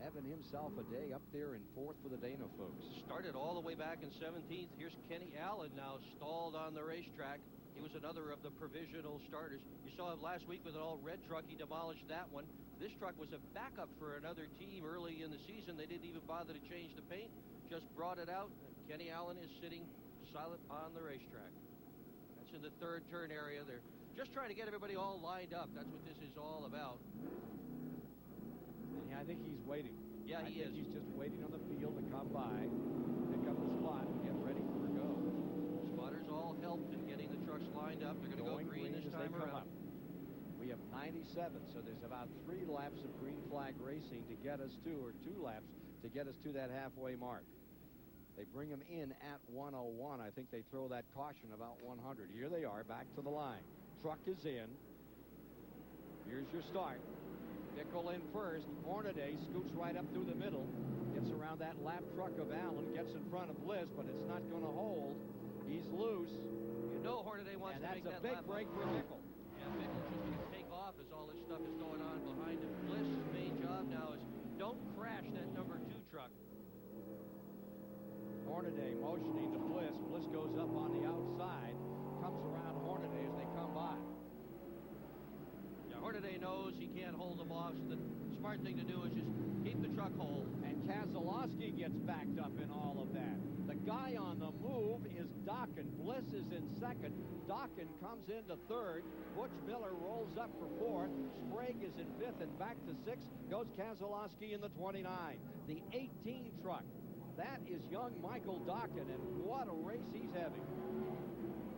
having himself a day up there in fourth for the Dana folks. Started all the way back in 17th. Here's Kenny Allen now stalled on the racetrack. He was another of the provisional starters. You saw him last week with an all-red truck. He demolished that one. This truck was a backup for another team early in the season. They didn't even bother to change the paint, just brought it out. Kenny Allen is sitting silent on the racetrack. That's in the third turn area. They're just trying to get everybody all lined up. That's what this is all about. And I think he's waiting. Yeah, he is. He's just waiting on the field to come by, pick up a spot, and get ready for a go. Spotters all helped in getting the trucks lined up. They're going to go green this time around. We have 97, so there's about 3 laps of green flag racing to get us to, or 2 laps to get us to that halfway mark. They bring them in at 101. I think they throw that caution about 100. Here they are, back to the line. Truck is in. Here's your start. Bickle in first. Hornaday scoots right up through the middle. Gets around that lap truck of Allen. Gets in front of Bliss, but it's not going to hold. He's loose. You know Hornaday wants to make that lap. And that's a big break for Bickle. Yeah, Bickle's just going to take off as all this stuff is going on behind him. Bliss's main job now is don't crash that number 2 truck. Hornaday motioning to Bliss. Bliss goes up on the outside, comes around Hornaday as they come by. Yeah, Hornaday knows he can't hold them off, so the smart thing to do is just keep the truck whole. And Keselowski gets backed up in all of that. The guy on the move is Dokken. Bliss is in second. Dokken comes into third. Butch Miller rolls up for fourth. Sprague is in fifth, and back to sixth goes Keselowski in the 29. The 18 truck. That is young Michael Dokken, and what a race he's having.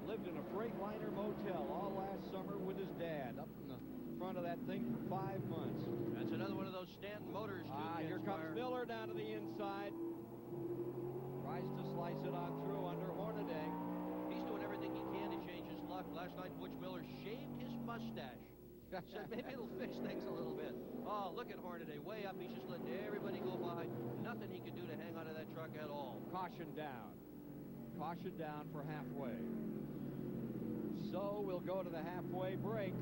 Lived in a Freightliner motel all last summer with his dad, up in the front of that thing for 5 months. That's another one of those Stanton Motors. Here comes Miller down to the inside. Tries to slice it on through under Hornaday. He's doing everything he can to change his luck. Last night, Butch Miller shaved his mustache. Said maybe it'll fix things a little bit. Oh, look at Hornaday. Way up. He's just letting everybody go by. Nothing he can do to hang onto that truck at all. Caution down. Caution down for halfway. So we'll go to the halfway break.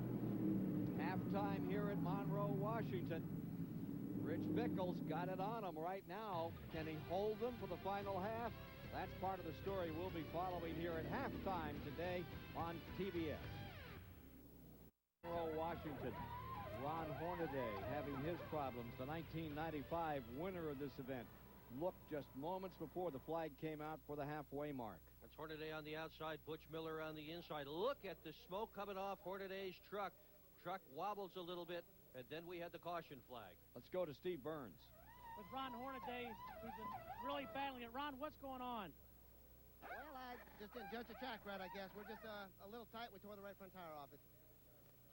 Halftime here at Monroe, Washington. Rich Bickle's got it on him right now. Can he hold them for the final half? That's part of the story we'll be following here at halftime today on TBS. Monroe, Washington. Ron Hornaday having his problems. The 1995 winner of this event. Looked just moments before the flag came out for the halfway mark. That's Hornaday on the outside, Butch Miller on the inside. Look at the smoke coming off Hornaday's truck. Truck wobbles a little bit, and then we had the caution flag. Let's go to Steve Burns. With Ron Hornaday, who's been really battling it. Ron, what's going on? Well, I just didn't judge the track right, I guess. We're just a little tight. We tore the right front tire off it.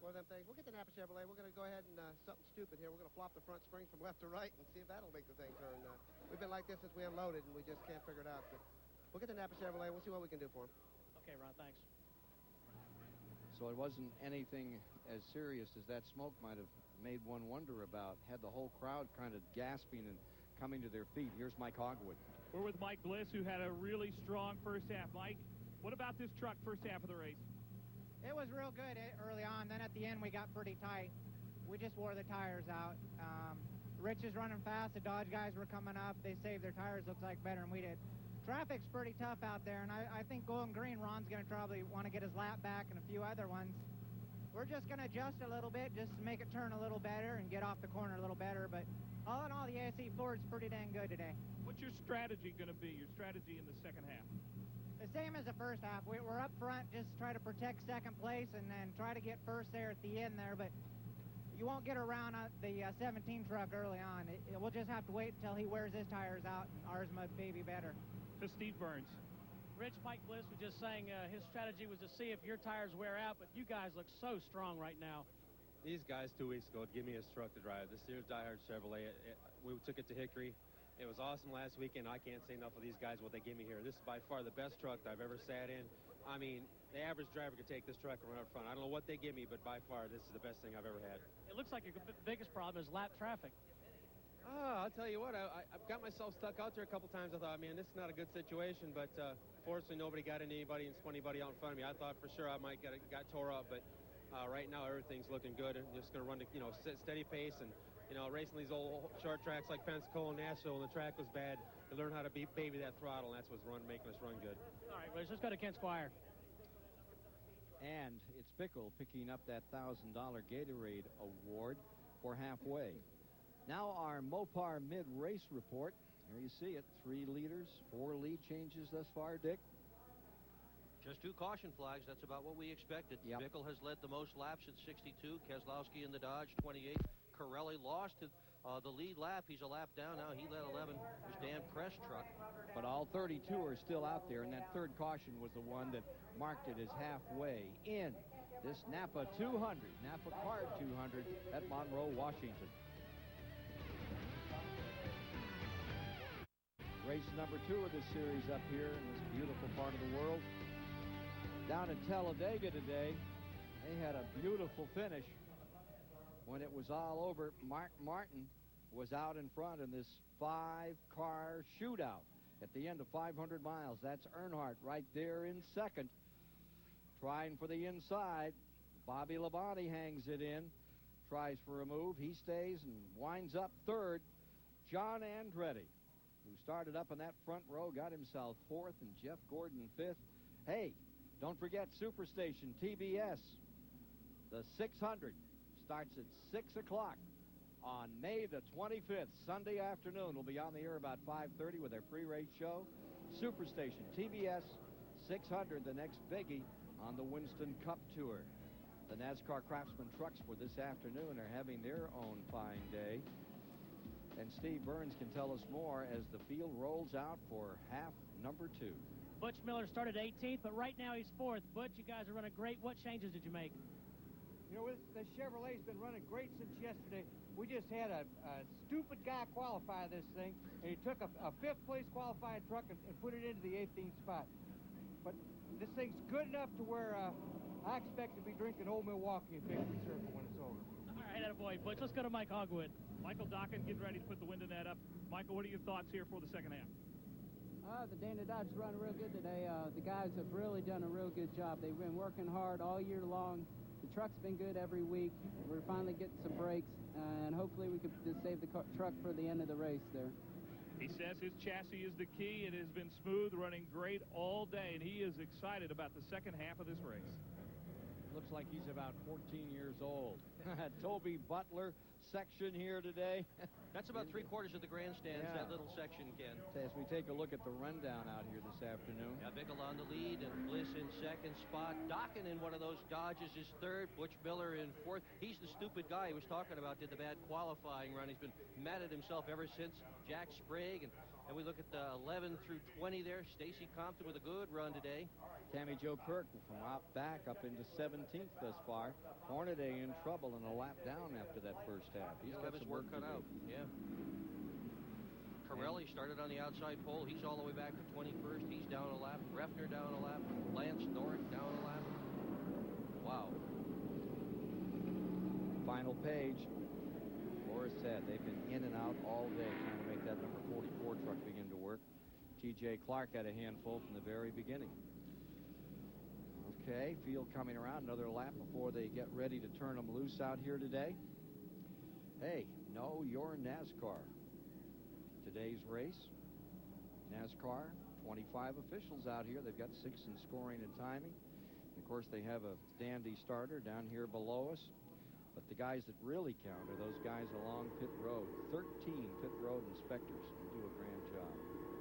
one of them things. We'll get the Napa Chevrolet. We're going to go ahead and something stupid here. We're going to flop the front spring from left to right and see if that'll make the thing turn. We've been like this since we unloaded, and we just can't figure it out. But we'll get the Napa Chevrolet. We'll see what we can do for him. Okay, Ron, thanks. So it wasn't anything as serious as that smoke might have made one wonder about. Had the whole crowd kind of gasping and coming to their feet. Here's Mike Hogwood. We're with Mike Bliss, who had a really strong first half. Mike, what about this truck first half of the race? It was real good early on. Then at the end, we got pretty tight. We just wore the tires out. Rich is running fast. The Dodge guys were coming up. They saved their tires, looks like, better than we did. Traffic's pretty tough out there, and I think going green, Ron's going to probably want to get his lap back and a few other ones. We're just going to adjust a little bit just to make it turn a little better and get off the corner a little better. But all in all, the ASE Ford's pretty dang good today. What's your strategy going to be, your strategy in the second half? The same as the first half. We're up front, just try to protect second place and then try to get first there at the end there. But you won't get around the 17 truck early on. We'll just have to wait until he wears his tires out and ours may be better. To Steve Burns. Rich, Mike Bliss was just saying his strategy was to see if your tires wear out, but you guys look so strong right now. These guys 2 weeks ago gave me a truck to drive. This year's Die Hard Chevrolet. We took it to Hickory. It was awesome last weekend. I can't say enough of these guys, what they gave me here. This is by far the best truck that I've ever sat in. I mean, the average driver could take this truck and run up front. I don't know what they give me, but by far, this is the best thing I've ever had. It looks like your biggest problem is lap traffic. Oh, I'll tell you what, I've got myself stuck out there a couple times. I thought, man, this is not a good situation, but fortunately nobody got into anybody and spun anybody out in front of me. I thought for sure I might got tore up, but right now everything's looking good. I'm just going to run the steady pace and, racing these old short tracks like Pensacola and Nashville, and the track was bad. To learn how to baby that throttle, and that's what's making us run good. All right, Rich, let's go to Ken Squire. And it's Bickle picking up that $1,000 Gatorade award for halfway. Now our Mopar mid-race report. Here you see it. 3 leaders, 4 lead changes thus far, Dick. Just 2 caution flags. That's about what we expected. Yep. Bickle has led the most laps at 62. Keselowski in the Dodge, 28. Corelli lost the lead lap. He's a lap down now. He led 11. His Dan Press truck. But all 32 are still out there, and that third caution was the one that marked it as halfway in this Napa 200, Napacard 200 at Monroe, Washington. Race number 2 of this series up here in this beautiful part of the world. Down in Talladega today, they had a beautiful finish. When it was all over, Mark Martin was out in front in this 5-car shootout at the end of 500 miles. That's Earnhardt right there in second. Trying for the inside. Bobby Labonte hangs it in. Tries for a move. He stays and winds up third. John Andretti, who started up in that front row, got himself fourth, and Jeff Gordon fifth. Hey, don't forget Superstation TBS. The 600 starts at 6 o'clock on May the 25th, Sunday afternoon. We'll be on the air about 5:30 with our free race show. Superstation TBS 600, the next biggie on the Winston Cup Tour. The NASCAR Craftsman trucks for this afternoon are having their own fine day. And Steve Burns can tell us more as the field rolls out for half number 2. Butch Miller started 18th, but right now he's 4th. Butch, you guys are running great. What changes did you make? The Chevrolet's been running great since yesterday. We just had a stupid guy qualify this thing, and he took a 5th-place qualifying truck and put it into the 18th spot. But this thing's good enough to where I expect to be drinking Old Milwaukee in Victory Circle when it's over. All right, attaboy, Butch. Let's go to Mike Hogwood. Michael Dokken getting ready to put the window net up. Michael, what are your thoughts here for the second half? The Dana Dodge is running real good today. The guys have really done a real good job. They've been working hard all year long. The truck's been good every week. We're finally getting some breaks, and hopefully we can just save the truck for the end of the race there. He says his chassis is the key. It has been smooth, running great all day, and he is excited about the second half of this race. Looks like he's about 14 years old. Toby Butler section here today. That's about 3/4 of the grandstands, that little section, Ken. As we take a look at the rundown out here this afternoon. Yeah, Bickle on the lead, and Bliss in second spot. Dokken in one of those Dodges is third. Butch Miller in fourth. He's the stupid guy he was talking about, did the bad qualifying run. He's been mad at himself ever since. Jack Sprague and And we look at the 11 through 20 there. Stacy Compton with a good run today. Tammy Jo Kirk from out back up into 17th thus far. Hornaday in trouble and a lap down after that first half. He's got his some work work cut to out. do. Yeah. Corelli started on the outside pole. He's all the way back to 21st. He's down a lap. Refner down a lap. Lance North down a lap. Wow. Final page. Boris said they've been in and out all day trying to make that number 44 truck begin to work. T.J. Clark had a handful from the very beginning. Okay, field coming around another lap before they get ready to turn them loose out here today. Hey, know your NASCAR. Today's race, NASCAR, 25 officials out here. They've got 6 in scoring and timing. Of course, they have a dandy starter down here below us. But the guys that really count are those guys along pit road. 13 pit road inspectors who do a grand job.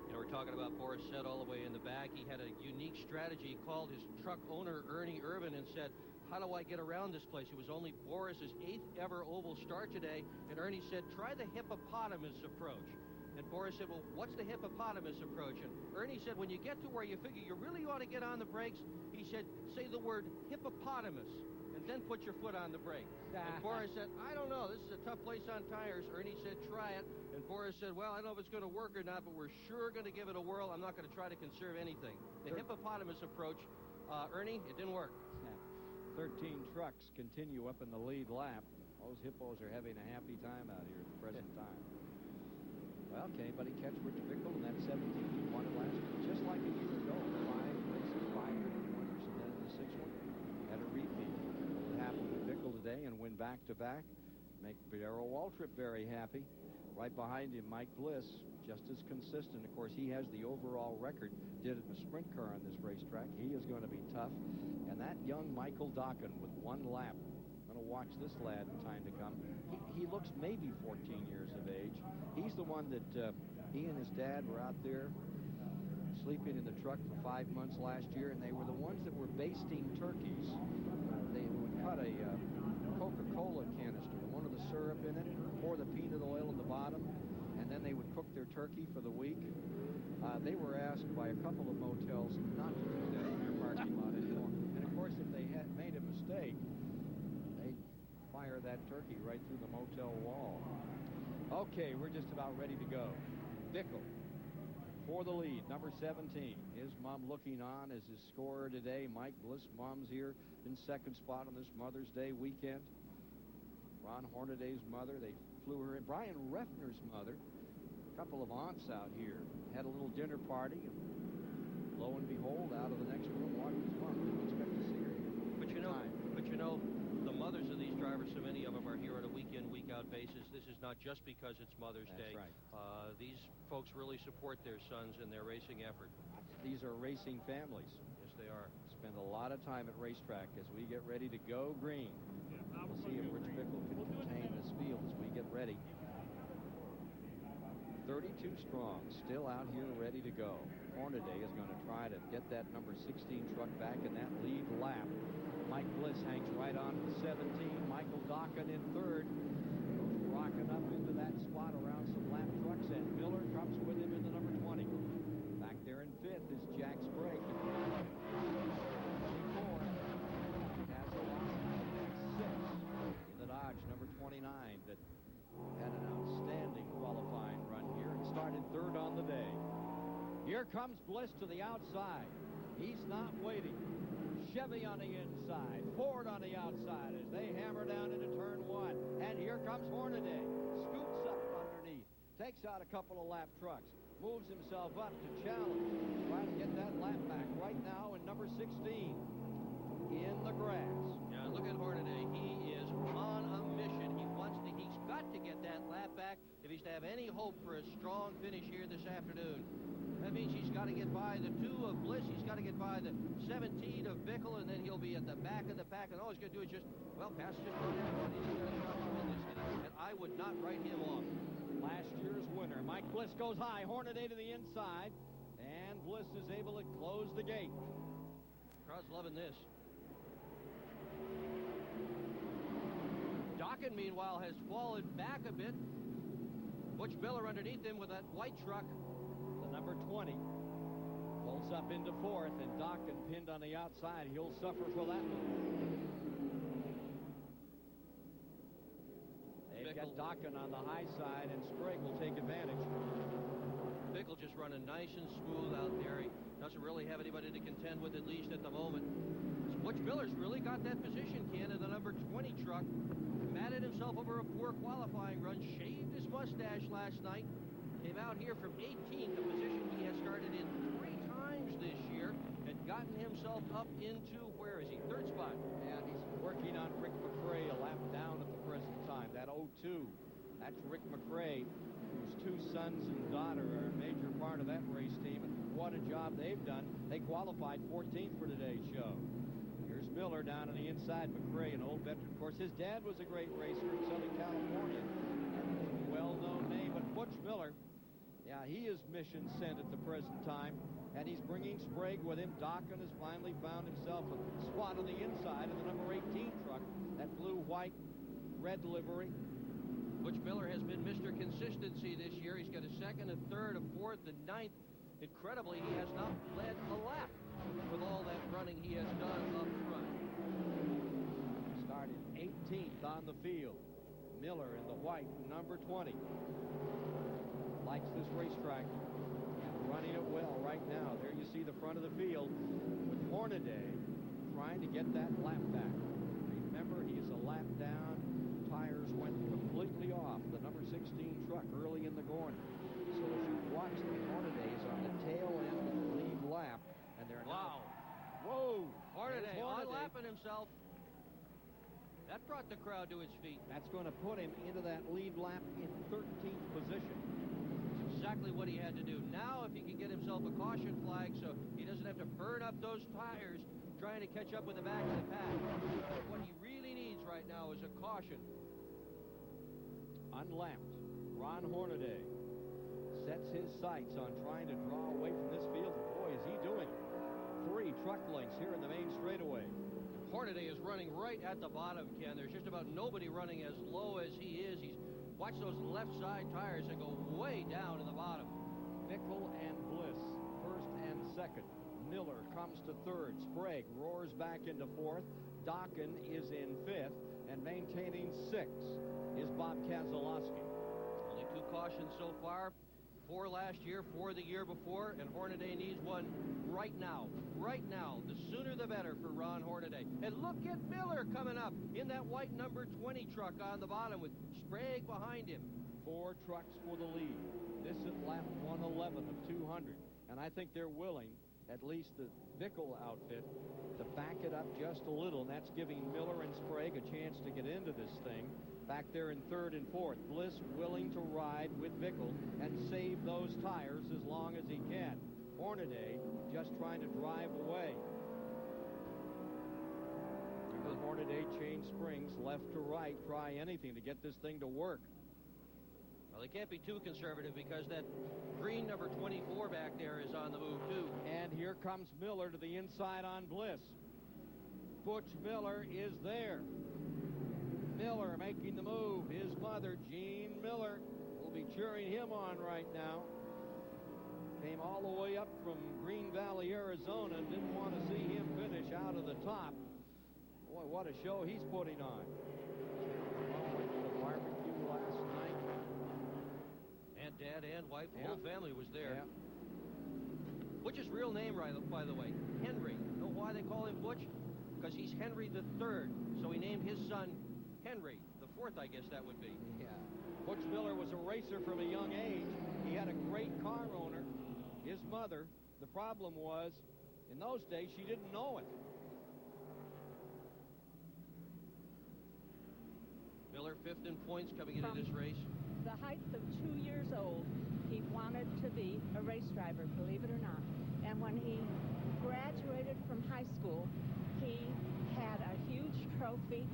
You know, we're talking about Boris Said all the way in the back. He had a unique strategy. He called his truck owner, Ernie Irvin, and said, how do I get around this place? It was only Boris's 8th ever oval start today. And Ernie said, try the hippopotamus approach. And Boris said, well, what's the hippopotamus approach? And Ernie said, when you get to where you figure you really ought to get on the brakes, he said, say the word hippopotamus, and then put your foot on the brake. And Boris said, I don't know. This is a tough place on tires. Ernie said, try it. And Boris said, well, I don't know if it's going to work or not, but we're sure going to give it a whirl. I'm not going to try to conserve anything. The hippopotamus approach, Ernie, it didn't work. 13 trucks continue up in the lead lap. Those hippos are having a happy time out here at the present time. Well, can anybody catch Rich Bickle in that 17? He won it last year, just like a year ago. 5 races, 5 winners, and then in the 6th one, had a repeat. It happened with Bickle today and win back-to-back. Make Darrell Waltrip very happy. Right behind him, Mike Bliss, just as consistent. Of course, he has the overall record. Did it in a sprint car on this racetrack. He is going to be tough. And that young Michael Dokken with 1 lap. I'm going to watch this lad in time to come. He looks maybe 14 years of age. He's the one that he and his dad were out there sleeping in the truck for 5 months last year, and they were the ones that were basting turkeys. They would cut a Coca-Cola canister, one of the syrup in it, pour the peanut oil in the bottom, and then they would cook their turkey for the week. They were asked by a couple of motels not to do that in their parking lot anymore. And of course, if they had made a mistake, they'd fire that turkey right through the motel wall. Okay, we're just about ready to go. Bickle for the lead, number 17. His mom looking on as his scorer today. Mike Bliss, mom's here in second spot on this Mother's Day weekend. Ron Hornaday's mother, they flew her in. Brian Refner's mother, a couple of aunts out here, had a little dinner party. And lo and behold, out of the next room walked his mom. Didn't expect to see her here. But you know, the mothers of these drivers, so many of them are here on a week-in, week-out basis. This is not just because it's Mother's Day. That's right. These folks really support their sons in their racing effort. These are racing families. Yes, they are. Spend a lot of time at racetrack as we get ready to go green. We'll see if Rich Bickle can contain this field as we get ready. 32 strong, still out here ready to go. Hornaday is going to try to get that number 16 truck back in that lead lap. Mike Bliss hangs right on to 17. Michael Dokken in third. Rocking up into that spot around some lap trucks, and Miller comes with him into number 20. Back there in fifth is Jack Sprague. 24 has a loss in the Dodge, number 29, that had an outstanding qualifying run here and started third on the day. Here comes Bliss to the outside. He's not waiting. Chevy on the inside, Ford on the outside as they hammer down into turn 1. And here comes Hornaday. Scoots up underneath, takes out a couple of lap trucks, moves himself up to challenge, trying to get that lap back right now in number 16 in the grass. Yeah, look at Hornaday. He is on a mission. He's got to get that lap back if he's to have any hope for a strong finish here this afternoon. That means he's got to get by the 2 of Bliss. He's got to get by the 17 of Bickle, and then he'll be at the back of the pack. And all he's going to do is just, well, pass just about everybody. He's got a shot to win this thing. And I would not write him off. Last year's winner, Mike Bliss goes high. Hornaday to the inside. And Bliss is able to close the gate. Crowd's loving this. Dokken, meanwhile, has fallen back a bit. Butch Miller underneath him with that white truck. number 20, pulls up into fourth, and Dokken pinned on the outside. He'll suffer for that one. They've got Dokken on the high side, and Sprague will take advantage. Bickle just running nice and smooth out there. He doesn't really have anybody to contend with, at least at the moment. Butch Miller's really got that position, Ken, in the number 20 truck. Matted himself over a poor qualifying run, shaved his mustache last night, came out here from 18th, a position he has started in 3 times this year, and gotten himself up into, where is he, 3rd spot. And he's working on Rick McRae a lap down at the present time. That 02, that's Rick McRae, whose 2 sons and daughter are a major part of that race team, and what a job they've done. They qualified 14th for today's show. Here's Miller down on the inside. McRae, an old veteran. Of course, his dad was a great racer in Southern California. A well-known name, but Butch Miller, yeah, he is mission sent at the present time, and he's bringing Sprague with him. Dokken has finally found himself a spot on the inside of the number 18 truck, that blue, white, red livery. Butch Miller has been Mr. Consistency this year. He's got a 2nd, a 3rd, a 4th, a 9th. Incredibly, he has not led a lap with all that running he has done up front. Started 18th on the field. Miller in the white, number 20. Likes this racetrack. Running it well right now. There you see the front of the field with Hornaday trying to get that lap back. Remember, he is a lap down. Tires went completely off the number 16 truck early in the corner. So as you watch the Hornadays on the tail end of the lead lap, and they're wow. Whoa! Hornaday on-lapping himself. That brought the crowd to his feet. That's going to put him into that lead lap in 13th position. That's exactly what he had to do. Now, if he can get himself a caution flag so he doesn't have to burn up those tires trying to catch up with the back of the pack. What he really needs right now is a caution. Unlapped, Ron Hornaday sets his sights on trying to draw away from this field. Boy, is he doing it. 3 truck lengths here in the main straightaway. Hornaday is running right at the bottom, Ken. There's just about nobody running as low as he is. He's watched those left side tires that go way down to the bottom. Bickle and Bliss, 1st and 2nd. Miller comes to 3rd. Sprague roars back into 4th. Dokken is in 5th, and maintaining 6th is Bob Keselowski. Only 2 cautions so far. 4 last year, 4 the year before, and Hornaday needs one right now. Right now. The sooner the better for Ron Hornaday. And look at Miller coming up in that white number 20 truck on the bottom with Sprague behind him. 4 trucks for the lead. This is lap 111 of 200. And I think they're willing, at least the Bickle outfit, to back it up just a little. And that's giving Miller and Sprague a chance to get into this thing. Back there in 3rd and 4th. Bliss willing to ride with Bickle and save those tires as long as he can. Hornaday just trying to drive away. Remember, Hornaday changed springs left to right, try anything to get this thing to work. Well, they can't be too conservative because that green number 24 back there is on the move, too. And here comes Miller to the inside on Bliss. Butch Miller is there. Miller making the move. His mother, Jean Miller, will be cheering him on right now. Came all the way up from Green Valley, Arizona, and didn't want to see him finish out of the top. Boy, what a show he's putting on. Went to the barbecue last night. And Dad and wife, the whole family was there. Yeah. Butch's real name, by the way, Henry. You know why they call him Butch? Because he's Henry III, so he named his son Henry, the 4th, I guess that would be. Yeah. Butch Miller was a racer from a young age. He had a great car owner. His mother, the problem was, in those days, she didn't know it. Miller 5th in points coming into this race. The height of 2 years old, he wanted to be a race driver, believe it or not. And when he graduated from high school, he had a huge trophy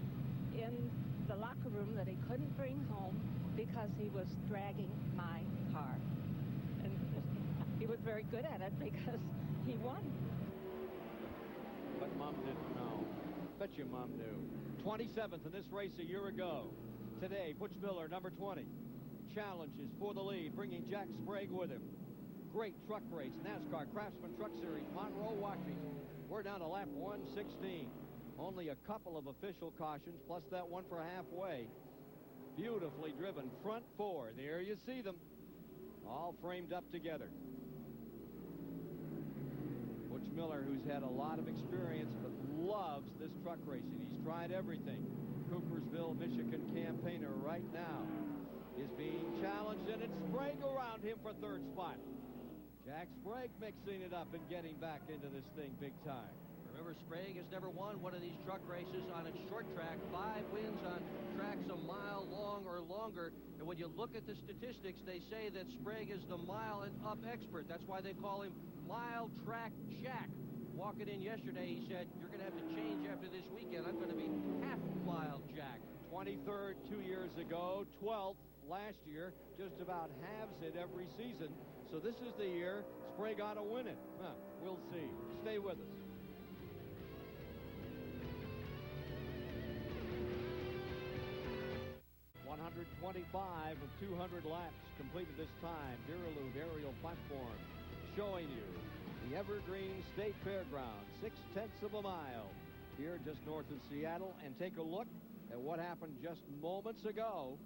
in the locker room that he couldn't bring home because he was dragging my car. And he was very good at it because he won. But Mom didn't know. Bet you Mom knew. 27th in this race a year ago. Today, Butch Miller, number 20, challenges for the lead, bringing Jack Sprague with him. great truck race, NASCAR Craftsman Truck Series, Monroe, Washington. We're down to lap 116. Only a couple of official cautions, plus that one for halfway. Beautifully driven front four. There you see them, all framed up together. Butch Miller, who's had a lot of experience but loves this truck racing. He's tried everything. Coopersville, Michigan campaigner right now is being challenged, and it's Sprague around him for third spot. Jack Sprague mixing it up and getting back into this thing big time. Remember, Sprague has never won one of these truck races on a short track. 5 wins on tracks a mile long or longer. And when you look at the statistics, they say that Sprague is the mile and up expert. That's why they call him Mile Track Jack. Walking in yesterday, he said, you're going to have to change after this weekend. I'm going to be half mile Jack. 23rd 2 years ago, 12th last year, just about halves it every season. So this is the year Sprague ought to win it. We'll see. Stay with us. .125 of 200 laps completed this time. Duralude aerial platform showing you the Evergreen State Fairgrounds, 0.6 of a mile here just north of Seattle. And take a look at what happened just moments ago.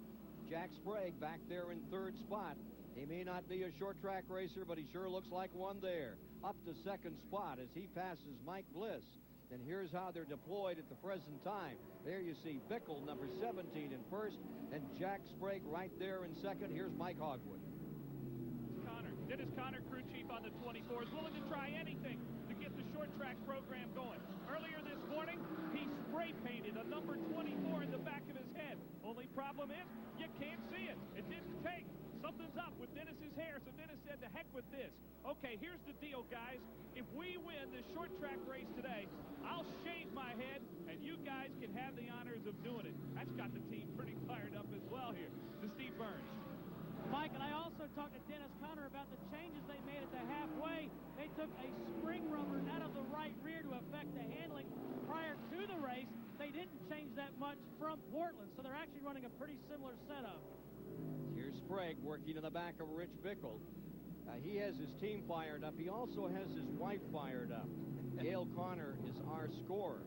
Jack Sprague back there in third spot. He may not be a short track racer, but he sure looks like one there. Up to second spot as he passes Mike Bliss. And here's how they're deployed at the present time. There you see Bickle, number 17, in first, and Jack Sprague right there in second. Here's Mike Hogwood. Dennis Conner, crew chief on the 24, is willing to try anything to get the short track program going. Earlier this morning, he spray painted a number 24 in the back of his head. Only problem is, you can't see it. It didn't take. Something's up with Dennis's hair, so Dennis said, to heck with this. Okay, here's the deal, guys. If we win this short track race today, I'll shave my head, and you guys can have the honors of doing it. That's got the team pretty fired up as well here. To Steve Burns. Mike, and I also talked to Dennis Conner about the changes they made at the halfway. They took a spring rubber out of the right rear to affect the handling. Prior to the race, they didn't change that much from Portland, so they're actually running a pretty similar setup. Here's Sprague working in the back of Rich Bickle. He has his team fired up. He also has his wife fired up. Gail Conner is our scorer.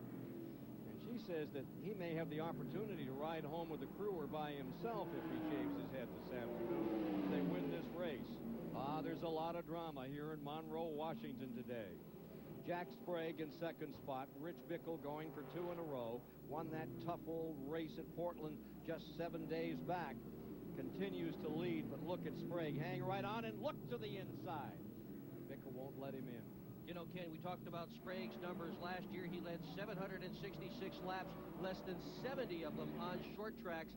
And she says that he may have the opportunity to ride home with the crew or by himself if he shaves his head this afternoon. They win this race. There's a lot of drama here in Monroe, Washington today. Jack Sprague in second spot. Rich Bickle going for 2 in a row. Won that tough old race at Portland just 7 days back. Continues to lead, but look at Sprague. Hang right on and look to the inside. Bickle won't let him in. You know, Ken, we talked about Sprague's numbers last year. He led 766 laps, less than 70 of them on short tracks.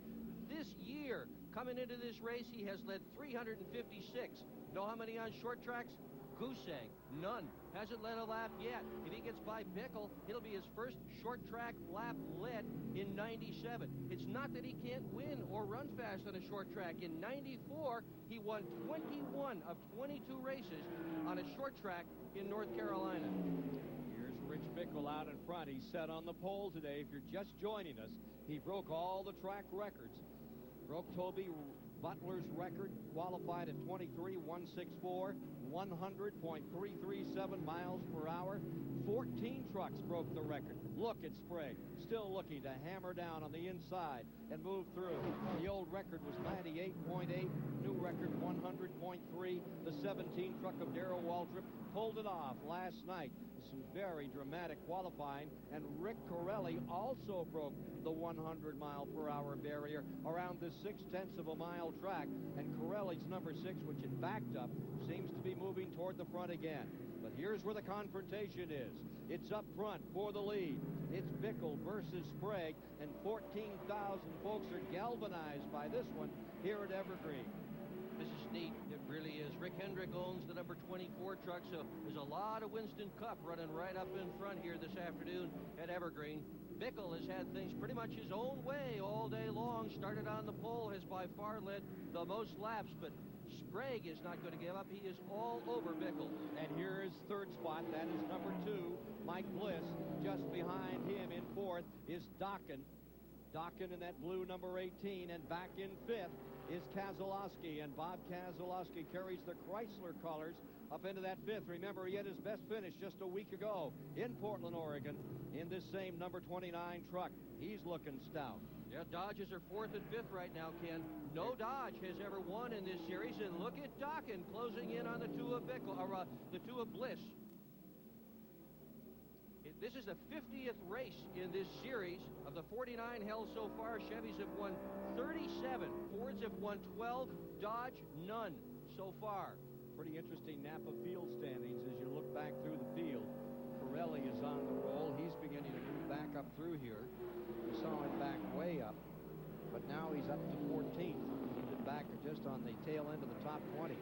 This year, coming into this race, he has led 356. Know how many on short tracks? Goose egg, none. Hasn't led a lap yet. If he gets by Bickle, it'll be his first short track lap led in 97. It's not that he can't win or run fast on a short track. In 94, he won 21 of 22 races on a short track in North Carolina. Here's Rich Bickle out in front. He's set on the pole today. If you're just joining us, he broke all the track records. Broke Toby Butler's record, qualified at 23.164, 100.337 miles per hour. 14 trucks broke the record. Look at Sprague, still looking to hammer down on the inside and move through. The old record was 98.8, new record 100.3. The 17 truck of Darrell Waltrip pulled it off last night. Some very dramatic qualifying, and Rick Corelli also broke the 100-mile-per-hour barrier around the 0.6 of a mile track, and Corelli's number 6, which had backed up, seems to be moving toward the front again. But here's where the confrontation is. It's up front for the lead. It's Bickle versus Sprague, and 14,000 folks are galvanized by this one here at Evergreen. This is neat. It really is. Rick Hendrick owns the number 24 truck, so there's a lot of Winston Cup running right up in front here this afternoon at Evergreen. Bickle has had things pretty much his own way all day long. Started on the pole, has by far led the most laps, but Sprague is not going to give up. He is all over Bickle. And here is third spot. That is number 2, Mike Bliss. Just behind him in fourth is Dokken. Dokken in that blue number 18, and back in fifth is Keselowski, and Bob Keselowski carries the Chrysler colors up into that 5th. Remember, he had his best finish just a week ago in Portland, Oregon, in this same number 29 truck. He's looking stout. Yeah, Dodges are 4th and 5th right now, Ken. No Dodge has ever won in this series, and look at Dokken closing in on the two of Bliss. This is the 50th race in this series. Of the 49 held so far, Chevys have won 37. Fords have won 12. Dodge, none so far. Pretty interesting Napa field standings as you look back through the field. Pirelli is on the roll. He's beginning to move back up through here. We saw him back way up, but now he's up to 14th. He's back just on the tail end of the top 20.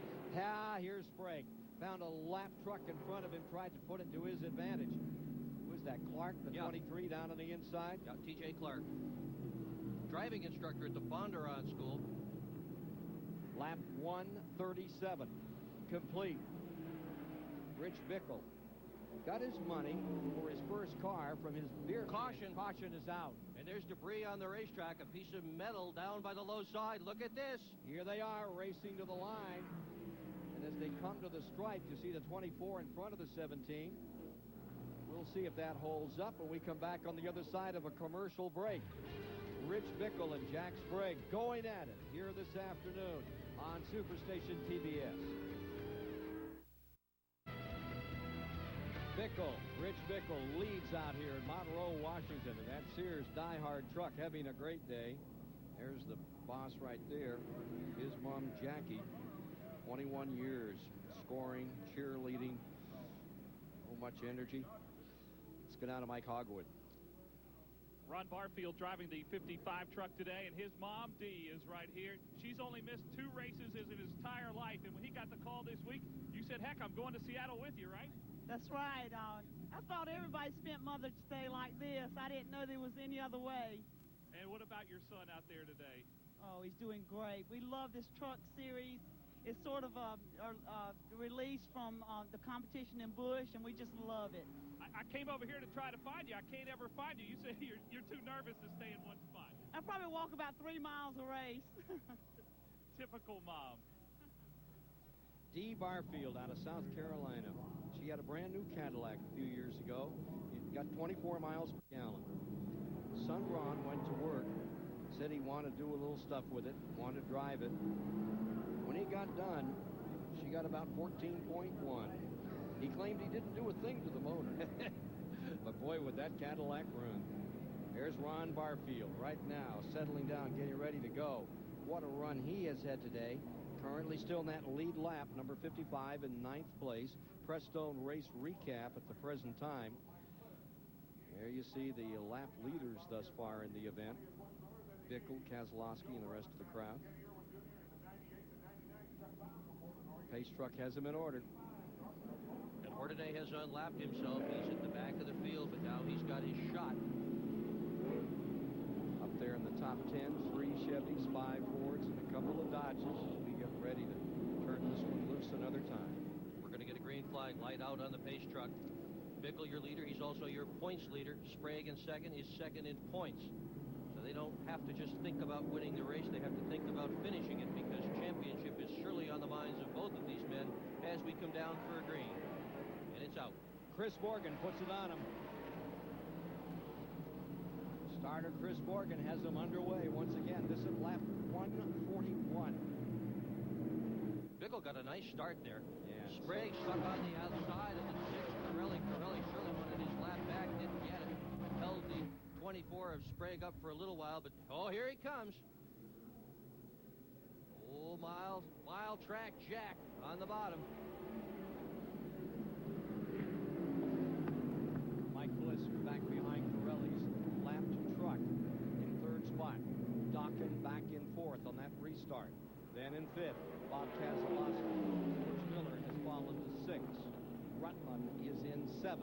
Here's Sprague. Found a lap truck in front of him, tried to put it to his advantage. Who's that, Clark, the 23 down on the inside? Yeah, T.J. Clark. Driving instructor at the Bondurant School. Lap 137. Complete. Rich Bickle got his money for his first car from his beer. Caution. Caution is out. And there's debris on the racetrack, a piece of metal down by the low side. Look at this. Here they are racing to the line. And as they come to the stripe, you see the 24 in front of the 17. We'll see if that holds up when we come back on the other side of a commercial break. Rich Bickle and Jack Sprague going at it here this afternoon on Superstation TBS. Rich Bickle leads out here in Monroe, Washington, and that Sears Die-Hard truck having a great day. There's the boss right there, his mom, Jackie, 21 years, scoring, cheerleading, so much energy. Let's get out of Mike Hogwood. Ron Barfield driving the 55 truck today, and his mom, Dee, is right here. She's only missed 2 races in his entire life, and when he got the call this week, you said, heck, I'm going to Seattle with you, right? That's right. I thought everybody spent Mother's Day like this. I didn't know there was any other way. And what about your son out there today? Oh, he's doing great. We love this truck series. It's sort of a release from the competition in Busch, and we just love it. I came over here to try to find you. I can't ever find you. You say you're too nervous to stay in one spot. I probably walk about 3 miles a race. Typical mom. Dee Barfield out of South Carolina. She had a brand new Cadillac a few years ago. It got 24 miles per gallon. Son Ron went to work, said he wanted to do a little stuff with it, wanted to drive it. When he got done, she got about 14.1. He claimed he didn't do a thing to the motor. But boy, would that Cadillac run. There's Ron Barfield right now, settling down, getting ready to go. What a run he has had today. Currently still in that lead lap, number 55 in 9th place. Prestone race recap at the present time. There you see the lap leaders thus far in the event. Bickle, Keselowski, and the rest of the crowd. Pace truck has him in order. And Hornaday has unlapped himself. He's at the back of the field, but now he's got his shot. Up there in the top 10, 3 Chevys, 5 Fords, and a couple of Dodges as we get ready to turn this one loose another time. We're going to get a green flag light out on the pace truck. Bickle, your leader. He's also your points leader. Sprague in second is second in points. So they don't have to just think about winning the race. They have to think about finishing it, because championship is surely on the minds of both of these men as we come down for a green. And it's out. Chris Morgan puts it on him. Starter Chris Morgan has him underway once again. This is lap 141. Bickle got a nice start there. Yeah. Sprague stuck on the outside of the 6. Pirelli surely wanted his lap back, didn't get it. Held the 24 of Sprague up for a little while, but oh, here he comes. Oh, mile track Jack on the bottom. Mike Bliss back behind Pirelli's lapped truck in 3rd spot. Dokken back in 4th on that restart. Then in 5th, Bob Keselowski. George Miller has fallen to 6th. Rutland is in 7th.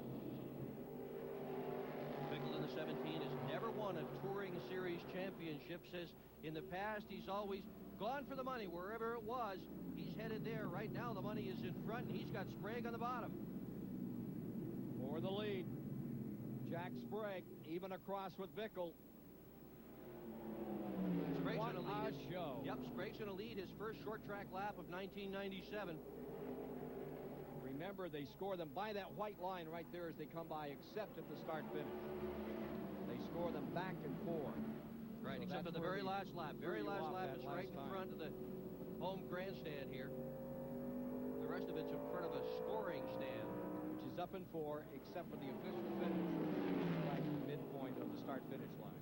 Bickle in the 17 has never won a Touring Series championship. Says in the past he's always gone for the money wherever it was. He's headed there. Right now the money is in front, and he's got Sprague on the bottom. For the lead, Jack Sprague even across with Bickle. going to lead. Show. Yep, Sprague's going to lead his first short track lap of 1997. Remember, they score them by that white line right there as they come by, except at the start-finish. They score them back and forth. Right, So except for the very last lap. Very last lap is right in front of the home grandstand here. The rest of it's in front of a scoring stand. Which is up and 4, except for the official finish, right midpoint of the start-finish line.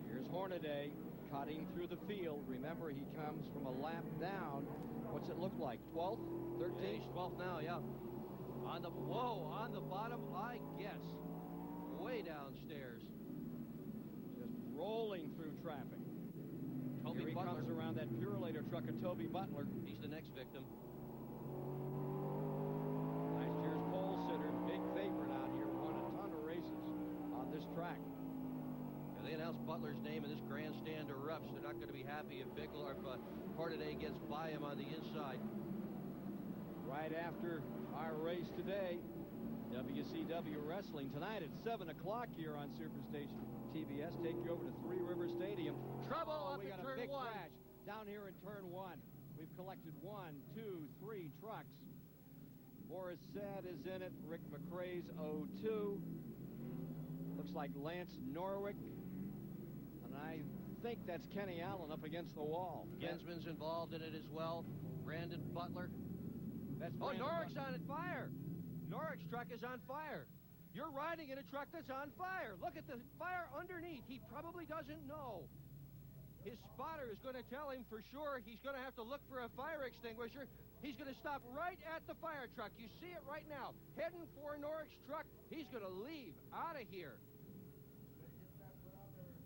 Here's Hornaday cutting through the field. Remember, he comes from a lap down. What's it look like? 12th? 13th? Yeah, he's 12th now, yeah. On the bottom, I guess. Way downstairs. Just rolling through traffic. Toby Here he Butler comes around that Purolator truck of Toby Butler. He's the next victim. Last year's pole sitter, big favorite out here, won a ton of races on this track. They announced Butler's name, and this grandstand erupts. They're not going to be happy if Hornaday gets by him on the inside. Right after our race today, WCW Wrestling tonight at 7 o'clock here on Superstation TBS. Take you over to Three River Stadium. Trouble up we in got turn a big 1. crash down here in turn 1. We've collected 1, 2, 3 trucks. Boris Said is in it. Rick McRae's 02. Looks like Lance Norwick. And I think that's Kenny Allen up against the wall. Gensman's involved in it as well. Brandon Butler. Norwick's on fire. Norwick's truck is on fire. You're riding in a truck that's on fire. Look at the fire underneath. He probably doesn't know. His spotter is going to tell him for sure he's going to have to look for a fire extinguisher. He's going to stop right at the fire truck. You see it right now. Heading for Norwick's truck. He's going to leave out of here.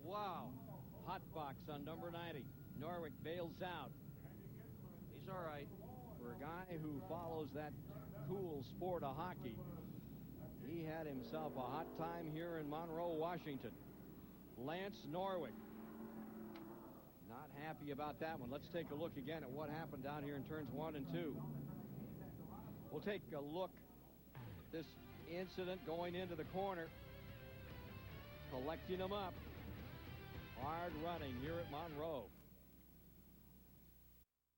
Wow. Hot box on number 90. Norwick bails out. He's all right. For a guy who follows that cool sport of hockey, he had himself a hot time here in Monroe, Washington. Lance Norwick. Not happy about that one. Let's take a look again at what happened down here in turns 1 and 2. We'll take a look at this incident going into the corner. Collecting them up. Hard running here at Monroe.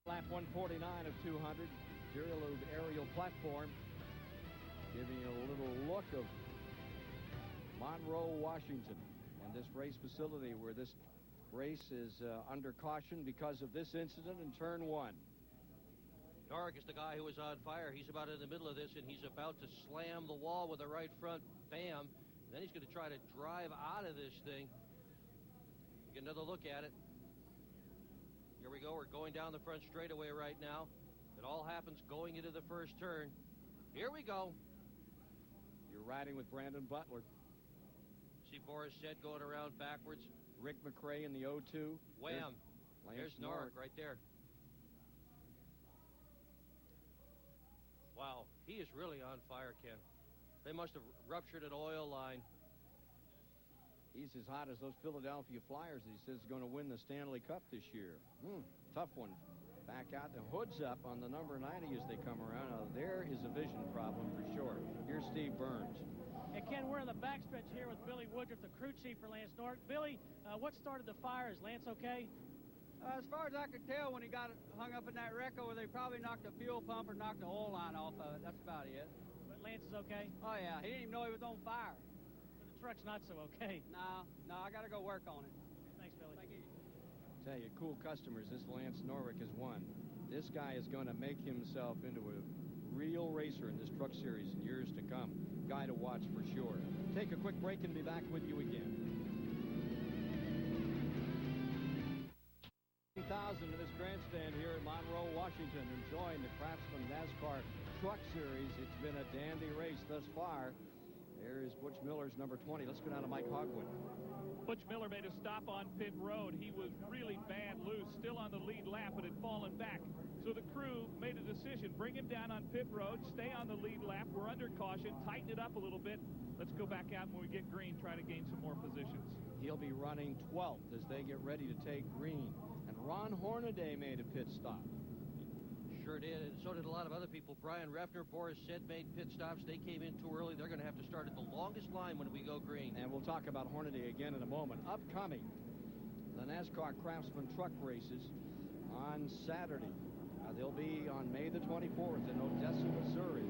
Lap 149 of 200. Material aerial platform. Giving you a little look of Monroe, Washington. And this race facility where this race is under caution because of this incident in turn 1. Norwick is the guy who was on fire. He's about in the middle of this, and he's about to slam the wall with the right front. Bam. And then he's going to try to drive out of this thing. Get another look at it. Here we go. We're going down the front straightaway right now. It all happens going into the first turn. Here we go. You're riding with Brandon Butler. See Boris Said going around backwards. Rick McRae in the 02. Wham. There's Norwick right there. Wow. He is really on fire, Ken. They must have ruptured an oil line. He's as hot as those Philadelphia Flyers that he says is going to win the Stanley Cup this year. Tough one. Back out. The hood's up on the number 90 as they come around. Now, there is a vision problem for sure. Here's Steve Burns. And Ken, we're in the backstretch here with Billy Woodruff, the crew chief for Lance Norwick. Billy, what started the fire? Is Lance okay? As far as I could tell, when he got hung up in that wreck over there, he probably knocked the fuel pump or knocked the oil line off of it. That's about it. But Lance is okay? Oh, yeah. He didn't even know he was on fire. But the truck's not so okay. No, I got to go work on it. Thanks, Billy. Thank you. Tell you, cool customers, this Lance Norwick has won. This guy is going to make himself into a real racer in this truck series in years to come. Guy to watch for sure. Take a quick break and be back with you again. 10,000 in this grandstand here in Monroe, Washington, enjoying the Craftsman NASCAR Truck Series. It's been a dandy race thus far. There is Butch Miller's number 20. Let's go down to Mike Hogwood. Butch Miller made a stop on pit road. He was really bad loose, still on the lead lap, but had fallen back. So the crew made a decision. Bring him down on pit road, stay on the lead lap. We're under caution, tighten it up a little bit. Let's go back out when we get green, try to gain some more positions. He'll be running 12th as they get ready to take green. And Ron Hornaday made a pit stop. Sure did, and so did a lot of other people. Brian Refner, Boris Said made pit stops. They came in too early. They're going to have to start at the longest line when we go green. And we'll talk about Hornaday again in a moment. Upcoming, the NASCAR Craftsman Truck Races on Saturday. They'll be on May the 24th in Odessa, Missouri.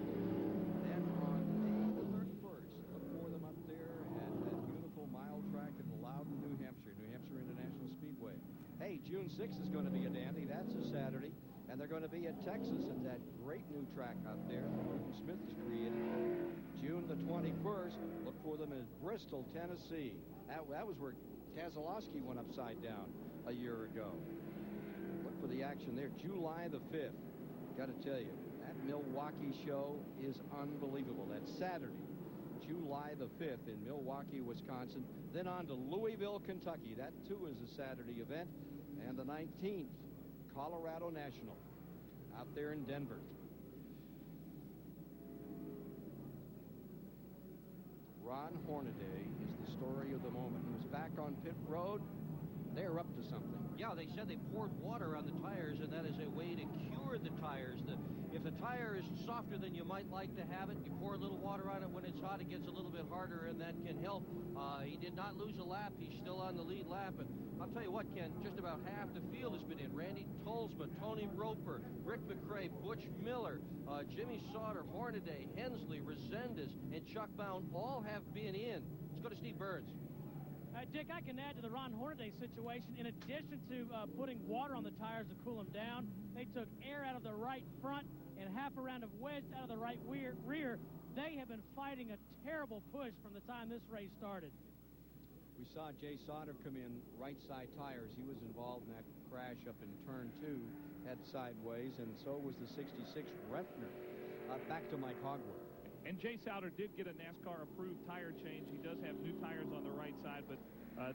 Then on May the 31st, look for them up there at that beautiful mile track in Loudon, New Hampshire International Speedway. Hey, June 6th is going to be a dandy. That's a Saturday. And they're going to be at Texas at that great new track out there that William Smith has created. June the 21st, look for them in Bristol, Tennessee. That was where Keselowski went upside down a year ago. Look for the action there. July the 5th. Got to tell you, that Milwaukee show is unbelievable. That's Saturday, July the 5th in Milwaukee, Wisconsin. Then on to Louisville, Kentucky. That, too, is a Saturday event. And the 19th, Colorado National out there in Denver. Ron Hornaday is the story of the moment. He was back on pit road. They're up to something. Yeah, they said they poured water on the tires, and that is a way to cure the tires. If the tire is softer than you might like to have it, you pour a little water on it. When it's hot, it gets a little bit harder, and that can help. He did not lose a lap. He's still on the lead lap. And I'll tell you what, Ken, just about half the field has been in. Randy Tolsma, Tony Roper, Rick McRae, Butch Miller, Jimmy Sauter, Hornaday, Hensley, Resendez, and Chuck Bound all have been in. Let's go to Steve Burns. Dick, I can add to the Ron Hornaday situation. In addition to putting water on the tires to cool them down, they took air out of the right front and half a round of wedge out of the right rear. They have been fighting a terrible push from the time this race started. We saw Jay Sauter come in right side tires. He was involved in that crash up in turn 2, head sideways, and so was the 66 Rentner. Back to Mike Hogwarth. And Jay Sauter did get a NASCAR-approved tire change. He does have new tires on the right side, but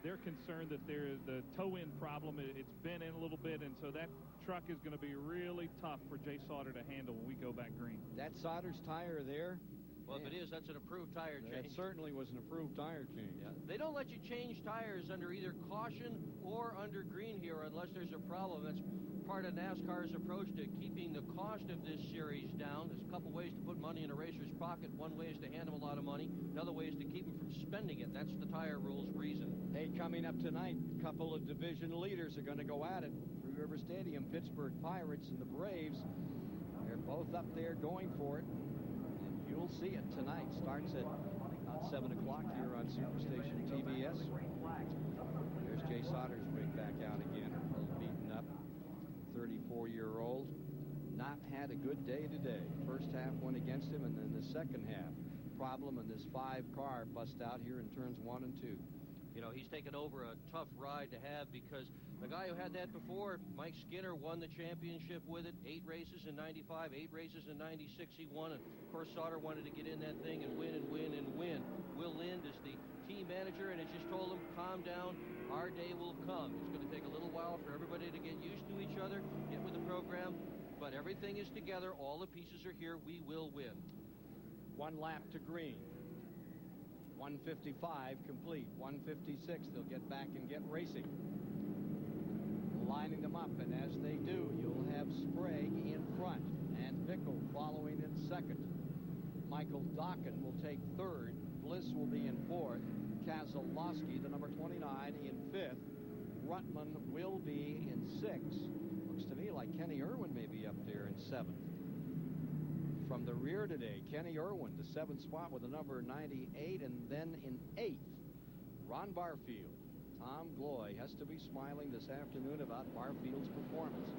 they're concerned that the toe-in problem, it's bent in a little bit, and so that truck is going to be really tough for Jay Sauter to handle when we go back green. That Sauter's tire there? Well, if it is, that's an approved tire change. It certainly was an approved tire change. Yeah. They don't let you change tires under either caution or under green here unless there's a problem. That's part of NASCAR's approach to keeping the cost of this series down. There's a couple ways to put money in a racer's pocket. One way is to hand them a lot of money. Another way is to keep them from spending it. That's the tire rules reason. Hey, coming up tonight, a couple of division leaders are going to go at it. Three River Stadium, Pittsburgh Pirates and the Braves. They're both up there going for it. And you'll see it tonight. Starts at about 7 o'clock here on Superstation TBS. There's Jay Sauter's rig back out again. A little beaten up. 34-year-old. Not had a good day today. First half went against him, and then the second half. Problem in this 5-car bust out here in turns 1 and 2. You know, he's taken over a tough ride to have because the guy who had that before, Mike Skinner, won the championship with it. 8 races in 95, 8 races in 96 he won. And, of course, Sauter wanted to get in that thing and win and win and win. Will Lind is the team manager and has just told him, calm down, our day will come. It's going to take a little while for everybody to get used to each other, get with the program, but everything is together. All the pieces are here. We will win. 1 lap to green. 155 complete. 156, they'll get back and get racing. Lining them up, and as they do, you'll have Sprague in front and Bickle following in second. Michael Dokken will take third. Bliss will be in fourth. Keselowski, the number 29, in fifth. Rutman will be in sixth. Looks to me like Kenny Irwin may be up there in seventh. From the rear today, Kenny Irwin, the 7th spot with the number 98, and then in 8th, Ron Barfield. Tom Gloy has to be smiling this afternoon about Barfield's performance.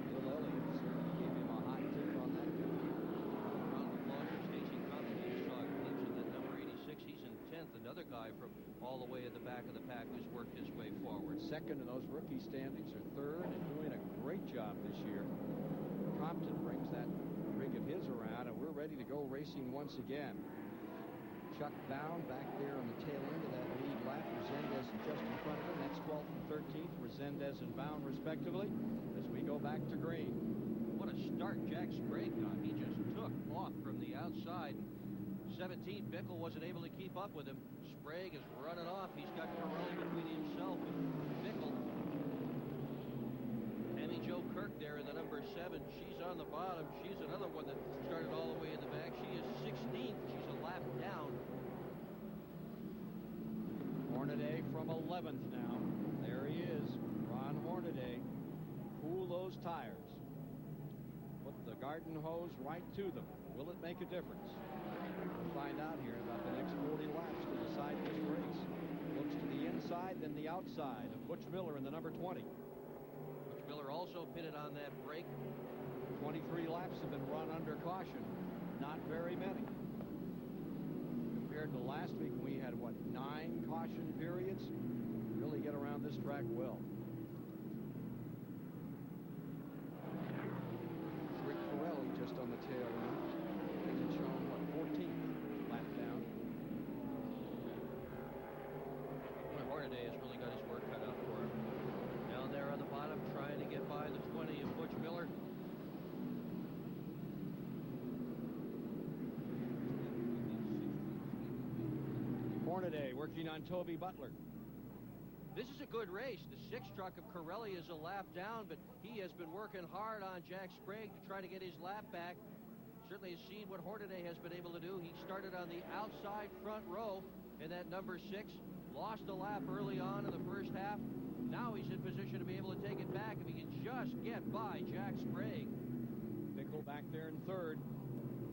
Bill Elliott certainly gave him a hot tip on that good year. Ron McLaughlin, Stacy Compton, you saw a glimpse of that number 86. He's in 10th. Another guy from all the way at the back of the pack who's worked his way forward. Second in those rookie standings, or third, and doing a great job this year. Compton brings that rig of his around, and we're ready to go racing once again. Chuck Bound back there on the tail end of that lead lap. Resendez just in front of him. That's 12th and 13th. Resendez and Bound, respectively, as we go back to green. What a start Jack Sprague got. He just took off from the outside. 17th, Bickle wasn't able to keep up with him. Sprague is running off. He's got Carrelli between himself and Bickle. Tammy Jo Kirk there in the number 7. She's on the bottom. She's another one that started all the way in the back. She is 16th. She's a lap down. Hornaday from 11th now. There he is. Hornaday cool those tires. Put the garden hose right to them. Will it make a difference? We'll find out here in about the next 40 laps to decide this race. Looks to the inside, then the outside of Butch Miller in the number 20. Butch Miller also pitted on that break. 23 laps have been run under caution. Not very many. Compared to last week, we had, what, 9 caution periods? Really get around this track well. Rick Corelli just on the tail end. He's shown, what, 14th lap down. Boy, Hornaday has really got his work cut out for him. Down there on the bottom, trying to get by the 20 of Butch Miller. Hornaday working on Toby Butler. This is a good race. The 6th truck of Corelli is a lap down, but he has been working hard on Jack Sprague to try to get his lap back. Certainly has seen what Hornaday has been able to do. He started on the outside front row in that number 6. Lost a lap early on in the first half. Now he's in position to be able to take it back if he can just get by Jack Sprague. Bickle back there in third,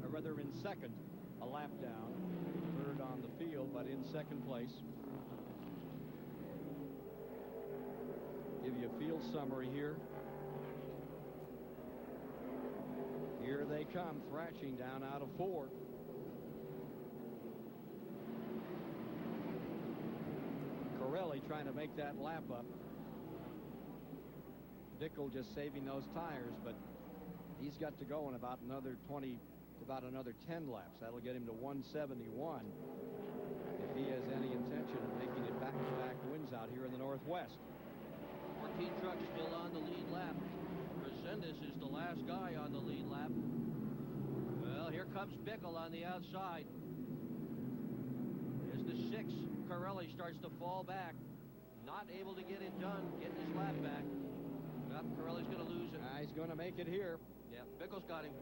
or rather in second, a lap down. Third on the field, but in second place. Give you a field summary here. Here they come, thrashing down out of 4. Corelli trying to make that lap up. Bickle just saving those tires, but he's got to go in about another 20, about another 10 laps. That'll get him to 171 if he has any intention of making it back-to-back wins out here in the Northwest. 14 trucks still on the lead lap. Resendez is the last guy on the lead lap. Well, here comes Bickle on the outside. As the 6, Corelli starts to fall back. Not able to get it done, getting his lap back. Yep, Corelli's going to lose it. He's going to make it here. Yeah, Bickle's got him.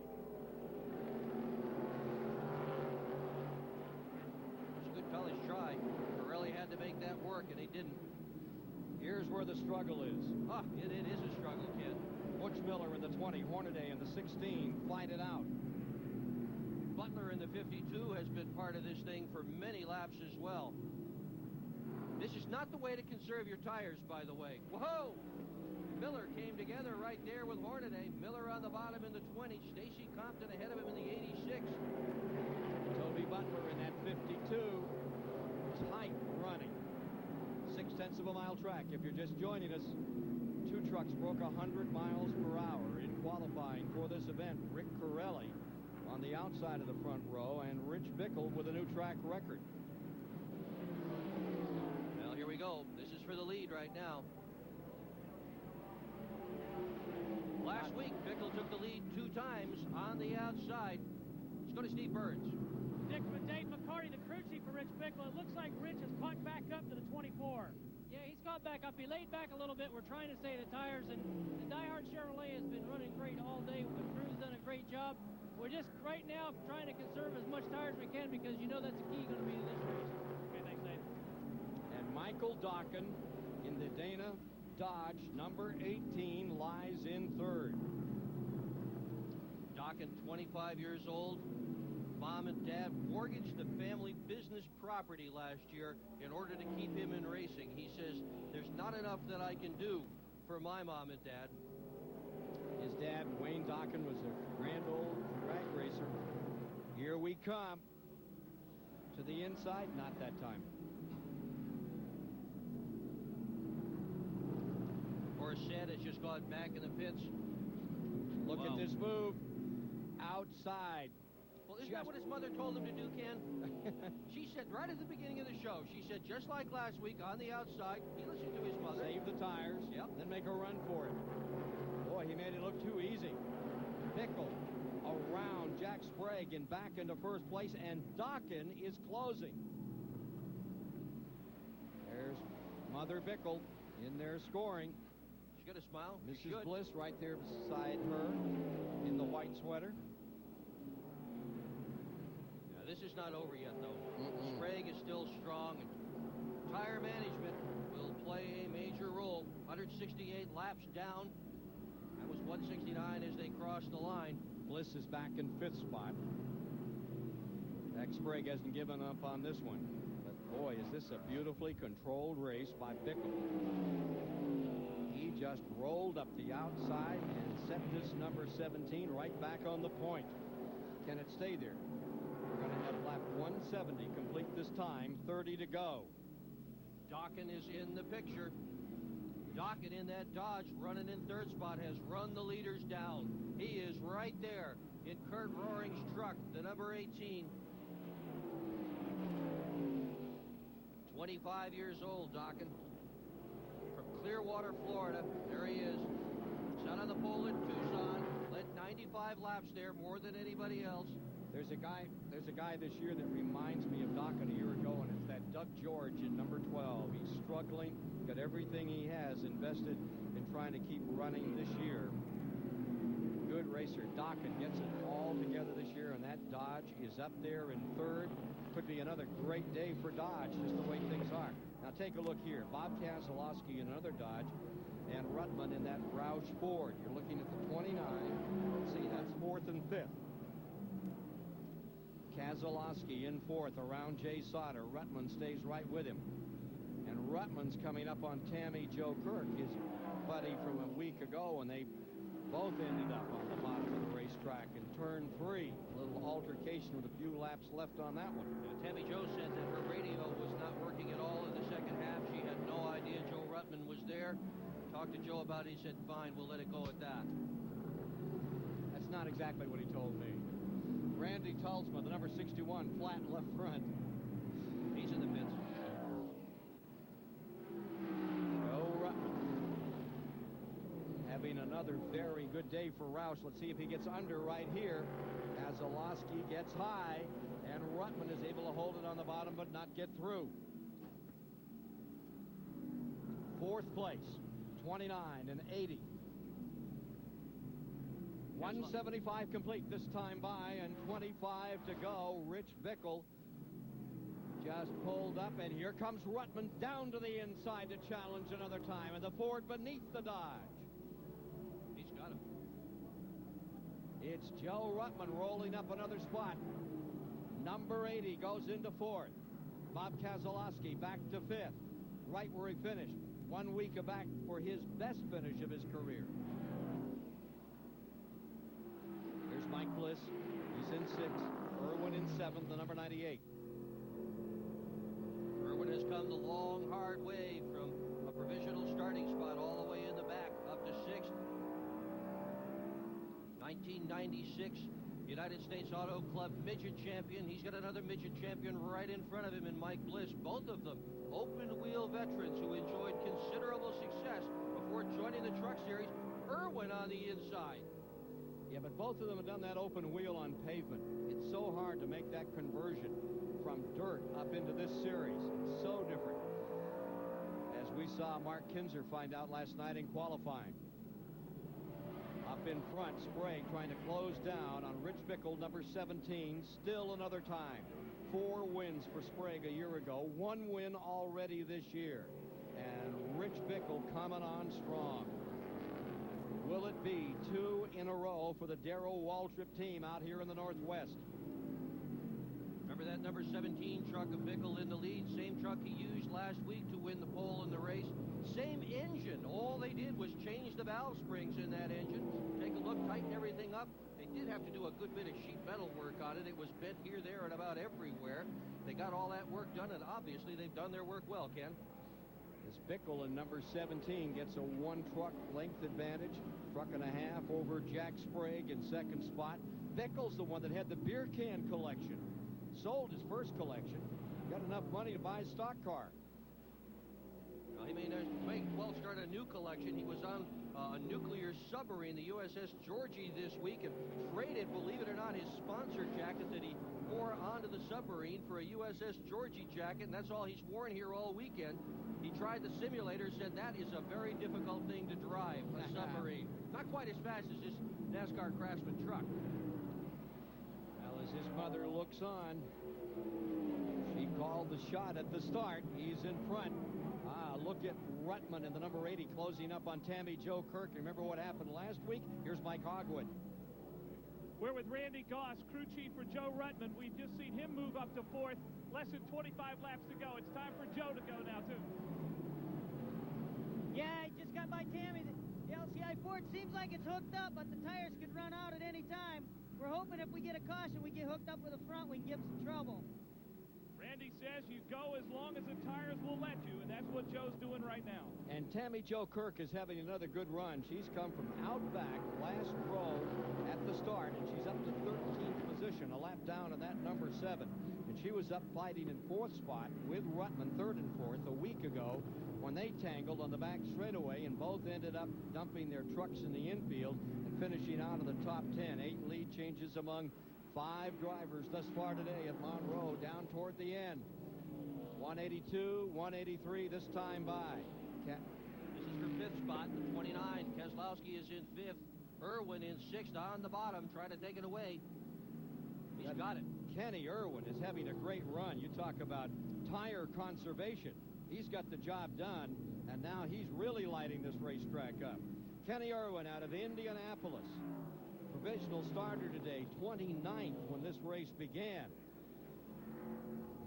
It's a good college try. Corelli had to make that work, and he didn't. Here's where the struggle is. It is a struggle, kid. Butch Miller in the 20, Hornaday in the 16, fight it out. Butler in the 52 has been part of this thing for many laps as well. This is not the way to conserve your tires, by the way. Whoa! Miller came together right there with Hornaday. Miller on the bottom in the 20. Stacy Compton ahead of him in the 86. Toby Butler in that 52. Tight running. 0.6 of a mile track. If you're just joining us, 2 trucks broke 100 miles per hour in qualifying for this event. Rick Corelli on the outside of the front row, and Rich Bickle with a new track record. Well, here we go. This is for the lead right now. Last week, Bickle took the lead 2 times on the outside. Let's go to Steve Burns. Dick with Dave McCarty, the crew chief for Rich Bickle. It looks like Rich has caught back up to the 24. Yeah, he's caught back up. He laid back a little bit. We're trying to save the tires, and the diehard Chevrolet has been running great all day. The crew's done a great job. We're just right now trying to conserve as much tires as we can because you know that's the key going to be to this race. Okay, thanks, Dave. And Michael Dokken in the Dana Dodge number 18 lies in third. Dokken, 25 years old. Mom and Dad mortgaged the family business property last year in order to keep him in racing. He says, there's not enough that I can do for my mom and dad. His dad, Wayne Dokken, was a grand old drag racer. Here we come. To the inside, not that time. Shed has just gone back in the pits. Look at this move. Outside. Well, isn't that what his mother told him to do, Ken? She said right at the beginning of the show, she said, just like last week on the outside, he listened to his mother. Save the tires. Yep. Then make a run for it. Boy, he made it look too easy. Bickle around Jack Sprague and back into first place, and Dokken is closing. There's Mother Bickle in there scoring. She's got a smile. Mrs. Bliss right there beside her in the white sweater. Now, this is not over yet, though. Sprague is still strong, and tire management will play a major role. 168 laps down. That was 169 as they crossed the line. Bliss is back in 5th spot. Jack Sprague hasn't given up on this one. But boy, is this a beautifully controlled race by Bickle. He just rolled up the outside and set this number 17 right back on the point. Can it stay there? We're going to have lap 170 complete this time, 30 to go. Dokken is in the picture. Dokken in that Dodge running in 3rd spot has run the leaders down. He is right there in Kurt Rohring's truck, the number 18. 25 years old, Dokken. From Clearwater, Florida. There he is. Set on the pole in Tucson. Led 95 laps there, more than anybody else. There's a guy this year that reminds me of Dokken a year ago, and it's that Doug George in number 12. He's struggling, got everything he has invested in trying to keep running this year. Good racer. Dokken gets it all together this year, and that Dodge is up there in 3rd. Could be another great day for Dodge, just the way things are. Now take a look here. Bob Keselowski in another Dodge, and Ruttman in that Roush Ford. You're looking at the 29. See, that's 4th and 5th. Keselowski in 4th around Jay Sauter. Ruttman stays right with him. And Ruttman's coming up on Tammy Joe Kirk, his buddy from a week ago, and they both ended up on the bottom of the racetrack in turn 3. A little altercation with a few laps left on that one. Tammy Joe said that her radio was not working at all in the second half. She had no idea Joe Ruttman was there. Talked to Joe about it. He said, fine, we'll let it go at that. That's not exactly what he told me. Randy Tulsma, the number 61, flat left front. He's in the pits. Joe Ruttman having another very good day for Roush. Let's see if he gets under right here. Keselowski gets high, and Ruttman is able to hold it on the bottom but not get through. 4th place, 29 and 80. 175 complete this time by, and 25 to go. Rich Bickle just pulled up, and here comes Ruttman down to the inside to challenge another time, and the Ford beneath the Dodge. He's got him. It's Joe Ruttman rolling up another spot. Number 80 goes into 4th. Bob Keselowski back to 5th, right where he finished. 1 week back for his best finish of his career. Here's Mike Bliss. He's in 6th. Irwin in 7th, the number 98. Irwin has come the long, hard way from a provisional starting spot all the way in the back up to 6th. 1996 United States Auto Club midget champion. He's got another midget champion right in front of him in Mike Bliss. Both of them open-wheel veterans who enjoyed considerable success before joining the Truck Series. Irwin on the inside. Yeah, but both of them have done that open wheel on pavement. It's so hard to make that conversion from dirt up into this series. It's so different. As we saw Mark Kinzer find out last night in qualifying. Up in front, Sprague trying to close down on Rich Bickle, number 17. Still another time. 4 wins for Sprague a year ago. 1 win already this year. And Rich Bickle coming on strong. Will it be 2 in a row for the Darrell Waltrip team out here in the Northwest? Remember that number 17 truck of Bickle in the lead? Same truck he used last week to win the pole in the race. Same engine. All they did was change the valve springs in that engine. Take a look, tighten everything up. They did have to do a good bit of sheet metal work on it. It was bent here, there, and about everywhere. They got all that work done, and obviously they've done their work well, Ken. As Bickle in number 17 gets a 1 truck length advantage, truck and a half over Jack Sprague in 2nd spot. Bickle's the one that had the beer can collection. Sold his first collection. Got enough money to buy a stock car. Well, he may well start a new collection. He was on a nuclear submarine, the USS Georgie, this week, and traded, believe it or not, his sponsor jacket that he wore onto the submarine for a USS Georgie jacket, and that's all he's worn here all weekend. He tried the simulator, said that is a very difficult thing to drive, a submarine. Not quite as fast as this NASCAR Craftsman truck. Well, as his mother looks on, she called the shot at the start. He's in front. look at Rutman and the number 80 closing up on Tammy Jo Kirk. Remember what happened last week? Here's Mike Hogwood. We're with Randy Goss, crew chief for Joe Rutman. We've just seen him move up to fourth. Less than 25 laps to go. It's time for Joe to go now, too. Yeah, I just got by Tammy. The LCI Ford seems like it's hooked up, but the tires could run out at any time. We're hoping if we get a caution, we get hooked up with the front, we can give some trouble. Randy says you go as long as the tires will let you, and that's what Joe's doing right now. And Tammy Jo Kirk is having another good run. She's come from out back, last row at the start, and she's up to 13th position, a lap down on that number 7. And she was up fighting in 4th spot with Rutman, 3rd and 4th, a week ago when they tangled on the back straightaway, and both ended up dumping their trucks in the infield and finishing out of the top 10. 8 lead changes among 5 drivers thus far today at Monroe, down toward the end. 182, 183 this time by. This is her 5th spot, the 29. Keselowski is in 5th. Irwin in 6th on the bottom, trying to take it away. He's got it. Kenny Irwin is having a great run. You talk about tire conservation. He's got the job done, and now he's really lighting this racetrack up. Kenny Irwin out of Indianapolis. Provisional starter today, 29th when this race began.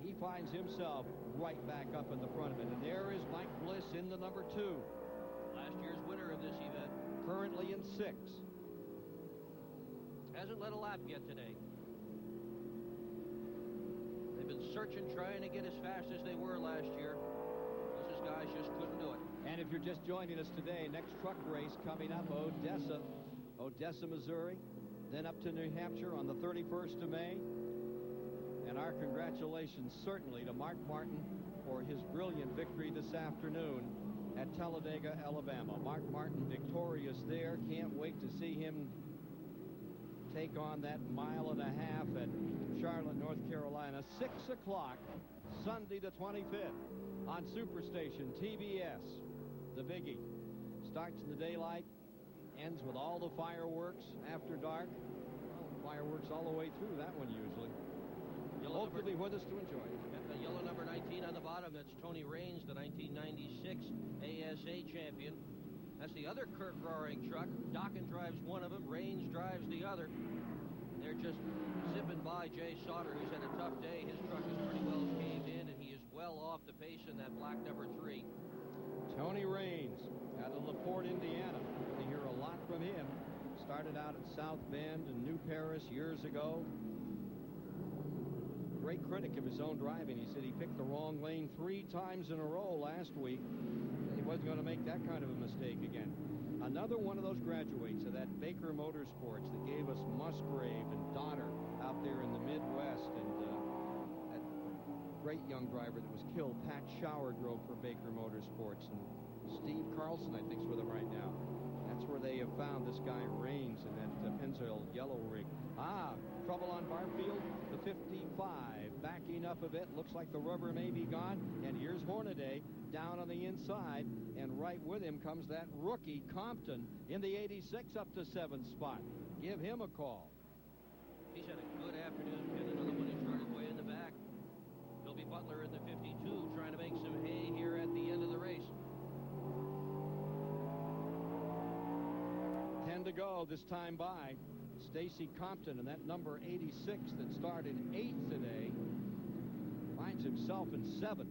He finds himself right back up in the front of it. And there is Mike Bliss in the number 2. Last year's winner of this event. Currently in 6th. Hasn't led a lap yet today. They've been searching, trying to get as fast as they were last year. Those guys just couldn't do it. And if you're just joining us today, next truck race coming up, Odessa, Missouri, then up to New Hampshire on the 31st of May. And our congratulations certainly to Mark Martin for his brilliant victory this afternoon at Talladega, Alabama. Mark Martin victorious there. Can't wait to see him take on that 1.5 miles at Charlotte, North Carolina. 6 o'clock, Sunday the 25th on Superstation TBS. The biggie starts in the daylight, ends with all the fireworks after dark. Well, fireworks all the way through that one usually. Yellow Hope you'll be with us to enjoy it. The yellow number 19 on the bottom, that's Tony Raines, the 1996 ASA champion. That's the other Kirk Roaring truck. Dokken drives one of them, Raines drives the other. They're just zipping by Jay Sauter, who's had a tough day. His truck is pretty well caved in, and he is well off the pace in that black number 3. Tony Raines out of LaPorte, Indiana. You hear a lot from him. Started out at South Bend and New Paris years ago. Great critic of his own driving. He said he picked the wrong lane 3 times in a row last week. And he wasn't going to make that kind of a mistake again. Another one of those graduates of that Baker Motorsports that gave us Musgrave and Donner out there in the Midwest. And that great young driver that was killed, Pat Shower, drove for Baker Motorsports. And Steve Carlson, I think, is with him right now. That's where they have found this guy Raines in that Pennzoil yellow rig. Trouble on Barfield, the 55, backing up a bit. Looks like the rubber may be gone. And here's Hornaday down on the inside. And right with him comes that rookie, Compton, in the 86 up to 7th spot. Give him a call. He's had a good afternoon. And another one he started way in the back. Bilby Butler in the 52 trying to make some hay here at the end of the race. 10 to go this time by. Stacy Compton and that number 86 that started 8th today finds himself in 7th.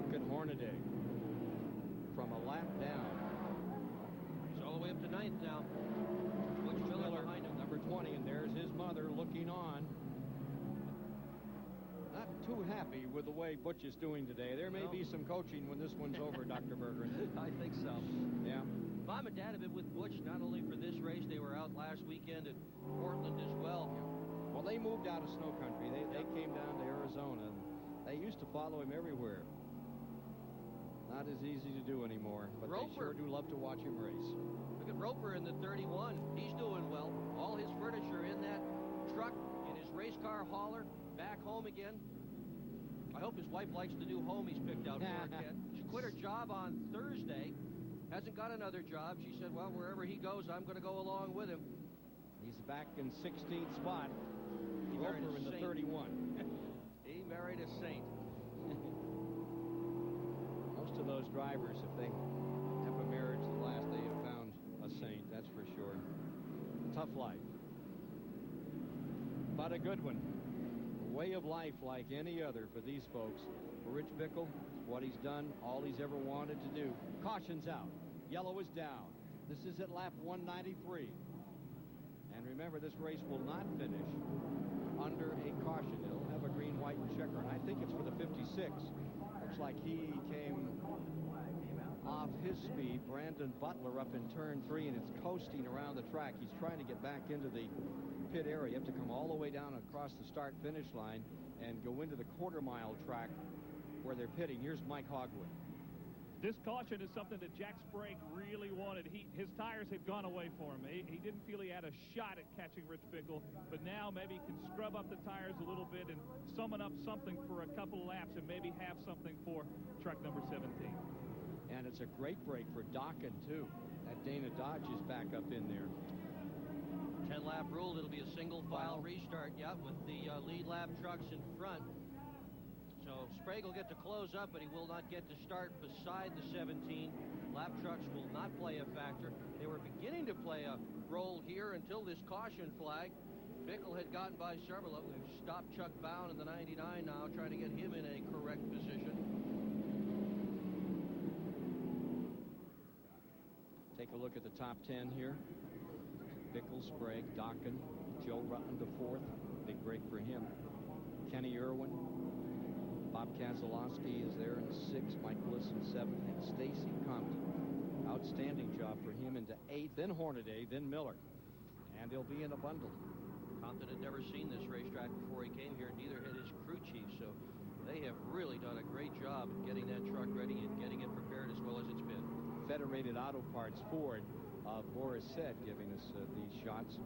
Look at Hornaday from a lap down. He's all the way up to 9th now. Butch Miller behind him. Number 20, and there's his mother looking on. Not too happy with the way Butch is doing today. There may be some coaching when this one's over, Dr. Bergeron. I think so. Yeah. Mom and Dad have been with Butch not only for this race, they were out last weekend at Portland as well. Yeah. Well, they moved out of snow country. They came down to Arizona, and they used to follow him everywhere. Not as easy to do anymore, but they sure do love to watch him race. Look at Roper in the 31. He's doing well. All his furniture in that truck, in his race car hauler, back home again. I hope his wife likes the new home he's picked out for her kid. She quit her job on Thursday. Hasn't got another job. She said, well, wherever he goes, I'm going to go along with him. He's back in 16th spot. Roper in the 31. He married a saint. Most of those drivers, if they have a marriage that lasts, they have found a saint, that's for sure. Tough life. But a good one. A way of life like any other for these folks. For Rich Bickle, what he's done, all he's ever wanted to do. Caution's out. Yellow is down. This is at lap 193. And remember, this race will not finish under a caution. It'll have a green, white, and checker. And I think it's for the 56. Looks like he came off his speed. Brandon Butler up in turn 3, and it's coasting around the track. He's trying to get back into the pit area. You have to come all the way down across the start-finish line and go into the quarter-mile track where they're pitting. Here's Mike Hogwood. This caution is something that Jack Sprague really wanted. His tires had gone away for him. He didn't feel he had a shot at catching Rich Bickle, but now maybe he can scrub up the tires a little bit and summon up something for a couple of laps and maybe have something for truck number 17. And it's a great break for Dokken, too. That Dana Dodge is back up in there. 10-lap rule, it'll be a single-file restart, yeah, with the lead lap trucks in front. So Sprague will get to close up, but he will not get to start beside the 17. Lap trucks will not play a factor. They were beginning to play a role here until this caution flag. Bickle had gotten by several of them. They've stopped Chuck Bound in the 99 now, trying to get him in a correct position. Take a look at the top 10 here. Bickle, Sprague, Dokken, Joe Rutland to 4th. Big break for him. Kenny Irwin. Bob Keselowski is there in 6th. Mike Bliss in 7th. And Stacy Compton. Outstanding job for him into 8th. Then Hornaday, then Miller. And they'll be in a bundle. Compton had never seen this racetrack before he came here. Neither had his crew chief. So they have really done a great job in getting that truck ready and getting it prepared as well as it's been. Federated Auto Parts Ford. Boris said, giving us these shots.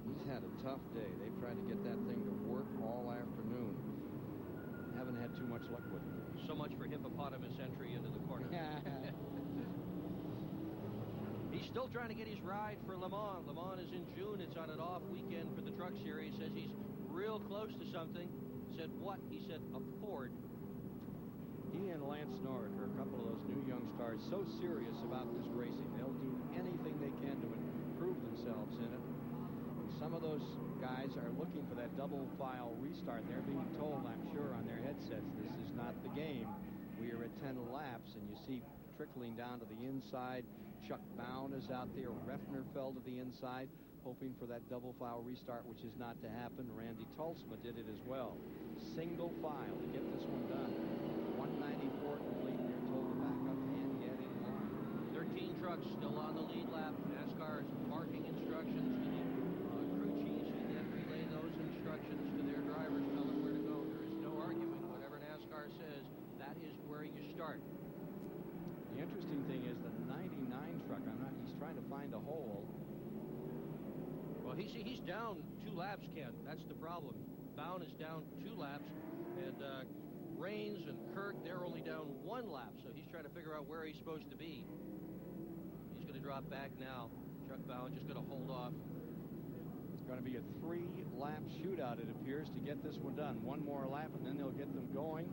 He's had a tough day. They've tried to get that thing to work all afternoon. Haven't had too much luck with it. So much for hippopotamus entry into the corner. He's still trying to get his ride for Le Mans. Le Mans is in June. It's on an off weekend for the Truck Series. Says he's real close to something. Said what? He said a Ford. He and Lance Norrick are a couple of those new young stars so serious about this racing. They'll do anything they can to improve themselves in it. And some of those guys are looking for that double file restart. They're being told, I'm sure, on their headsets, this is not the game. We are at 10 laps, and you see trickling down to the inside. Chuck Bound is out there. Refner fell to the inside, hoping for that double file restart, which is not to happen. Randy Tulsma did it as well. Single file to get this one done. 194 complete. They're told to back up and get in line. 13 trucks still on the lead lap. NASCAR's marking instructions to the crew chiefs, and then relay those instructions to their drivers, tell them where to go. There is no argument. Whatever NASCAR says, that is where you start. The interesting thing is the 99 truck. He's trying to find a hole. Well, he's down 2 laps, Ken. That's the problem. Bound is down 2 laps, and Raines and Kirk, they're only down 1 lap, so he's trying to figure out where he's supposed to be. He's going to drop back now. Chuck Bound just going to hold off. It's going to be a 3-lap shootout, it appears, to get this one done. 1 more lap, and then they'll get them going.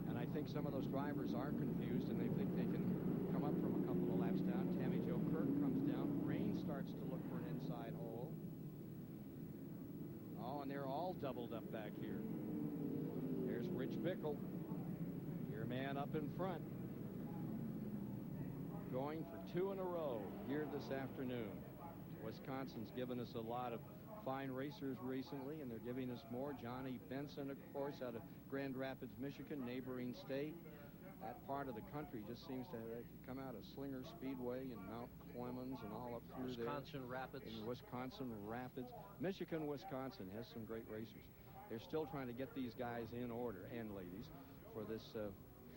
And I think some of those drivers are confused, and they think they can come up from a couple of laps down. Tammy Jo Kirk comes down. Rain starts to look for an inside hole. Oh, and they're all doubled up back here. There's Rich Bickle, your man up in front, going for 2 in a row here this afternoon. Wisconsin's given us a lot of fine racers recently, and they're giving us more. Johnny Benson, of course, out of Grand Rapids, Michigan, neighboring state. That part of the country just seems to have come out of Slinger Speedway and Mount Clemens and all up through Wisconsin Rapids. In Wisconsin Rapids. Michigan, Wisconsin has some great racers. They're still trying to get these guys in order, and ladies, for this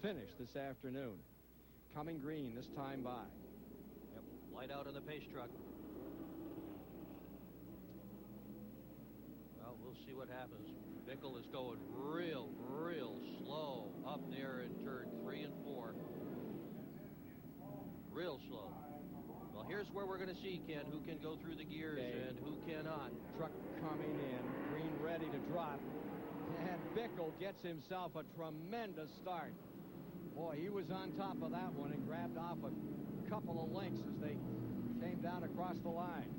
finish this afternoon. Coming green this time by. Yep, light out on the pace truck. Well, we'll see what happens. Bickle is going real slow up there in turn 3 and 4. Real slow. Well, here's where we're going to see, Ken, who can go through the gears and who cannot. Truck coming in, green ready to drop. And Bickle gets himself a tremendous start. Boy, he was on top of that one and grabbed off a couple of lengths as they came down across the line.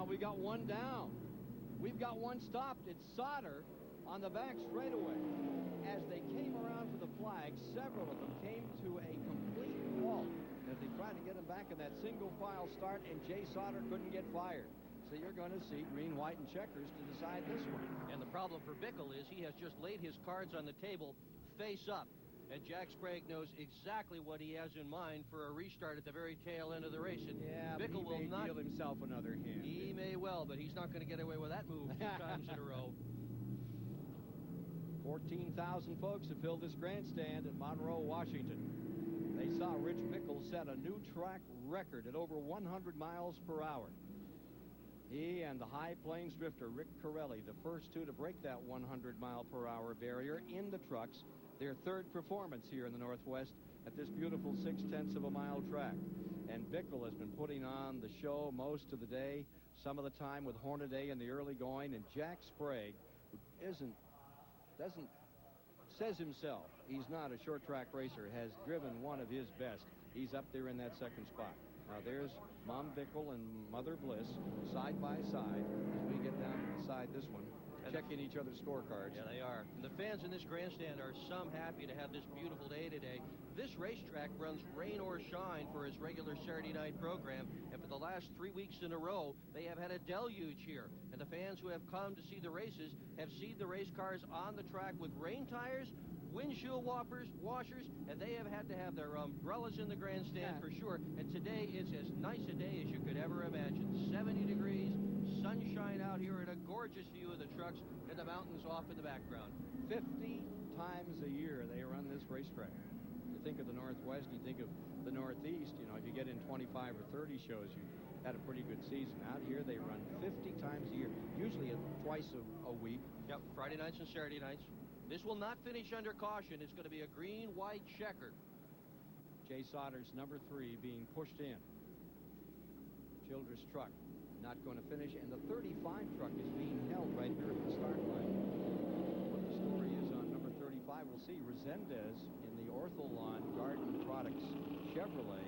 We got one down. We've got one stopped. It's Sauter on the back straightaway. As they came around for the flag, several of them came to a complete halt as they tried to get him back in that single file start, and Jay Sauter couldn't get fired. So you're going to see green, white, and checkers to decide this one. And the problem for Bickle is he has just laid his cards on the table face up. And Jack Sprague knows exactly what he has in mind for a restart at the very tail end of the race. And yeah, Bickle will not deal himself another hand. He may well, but he's not going to get away with that move 2 times in a row. 14,000 folks have filled this grandstand at Monroe, Washington. They saw Rich Bickle set a new track record at over 100 miles per hour. He and the High Plains drifter Rick Corelli, the first two to break that 100-mile-per-hour barrier in the trucks, their third performance here in the Northwest at this beautiful 0.6 of a mile track. And Bickle has been putting on the show most of the day, some of the time with Hornaday in the early going, and Jack Sprague, who says himself he's not a short track racer, has driven one of his best. He's up there in that second spot. Now there's Mom Bickle and Mother Bliss side by side as we get down to decide this one, checking each other's scorecards. Yeah, they are. And the fans in this grandstand are some happy to have this beautiful day today. This racetrack runs rain or shine for its regular Saturday night program, and for the last 3 weeks in a row, they have had a deluge here. And the fans who have come to see the races have seen the race cars on the track with rain tires, windshield washers, and they have had to have their umbrellas in the grandstand for sure. And today is as nice a day as you could ever imagine. 70 degrees, sunshine out here, and a gorgeous view of the trucks and the mountains off in the background. 50 times a year they run this racetrack. You think of the Northwest, you think of the Northeast, you know, if you get in 25 or 30 shows, you had a pretty good season. Out here they run 50 times a year, usually twice a week. Yep, Friday nights and Saturday nights. This will not finish under caution. It's going to be a green-white checker. Jay Sauter's number 3 being pushed in. Childress truck not going to finish, and the 35 truck is being held right here at the start line. What the story is on number 35, we'll see. Resendez in the Ortholon Garden Products Chevrolet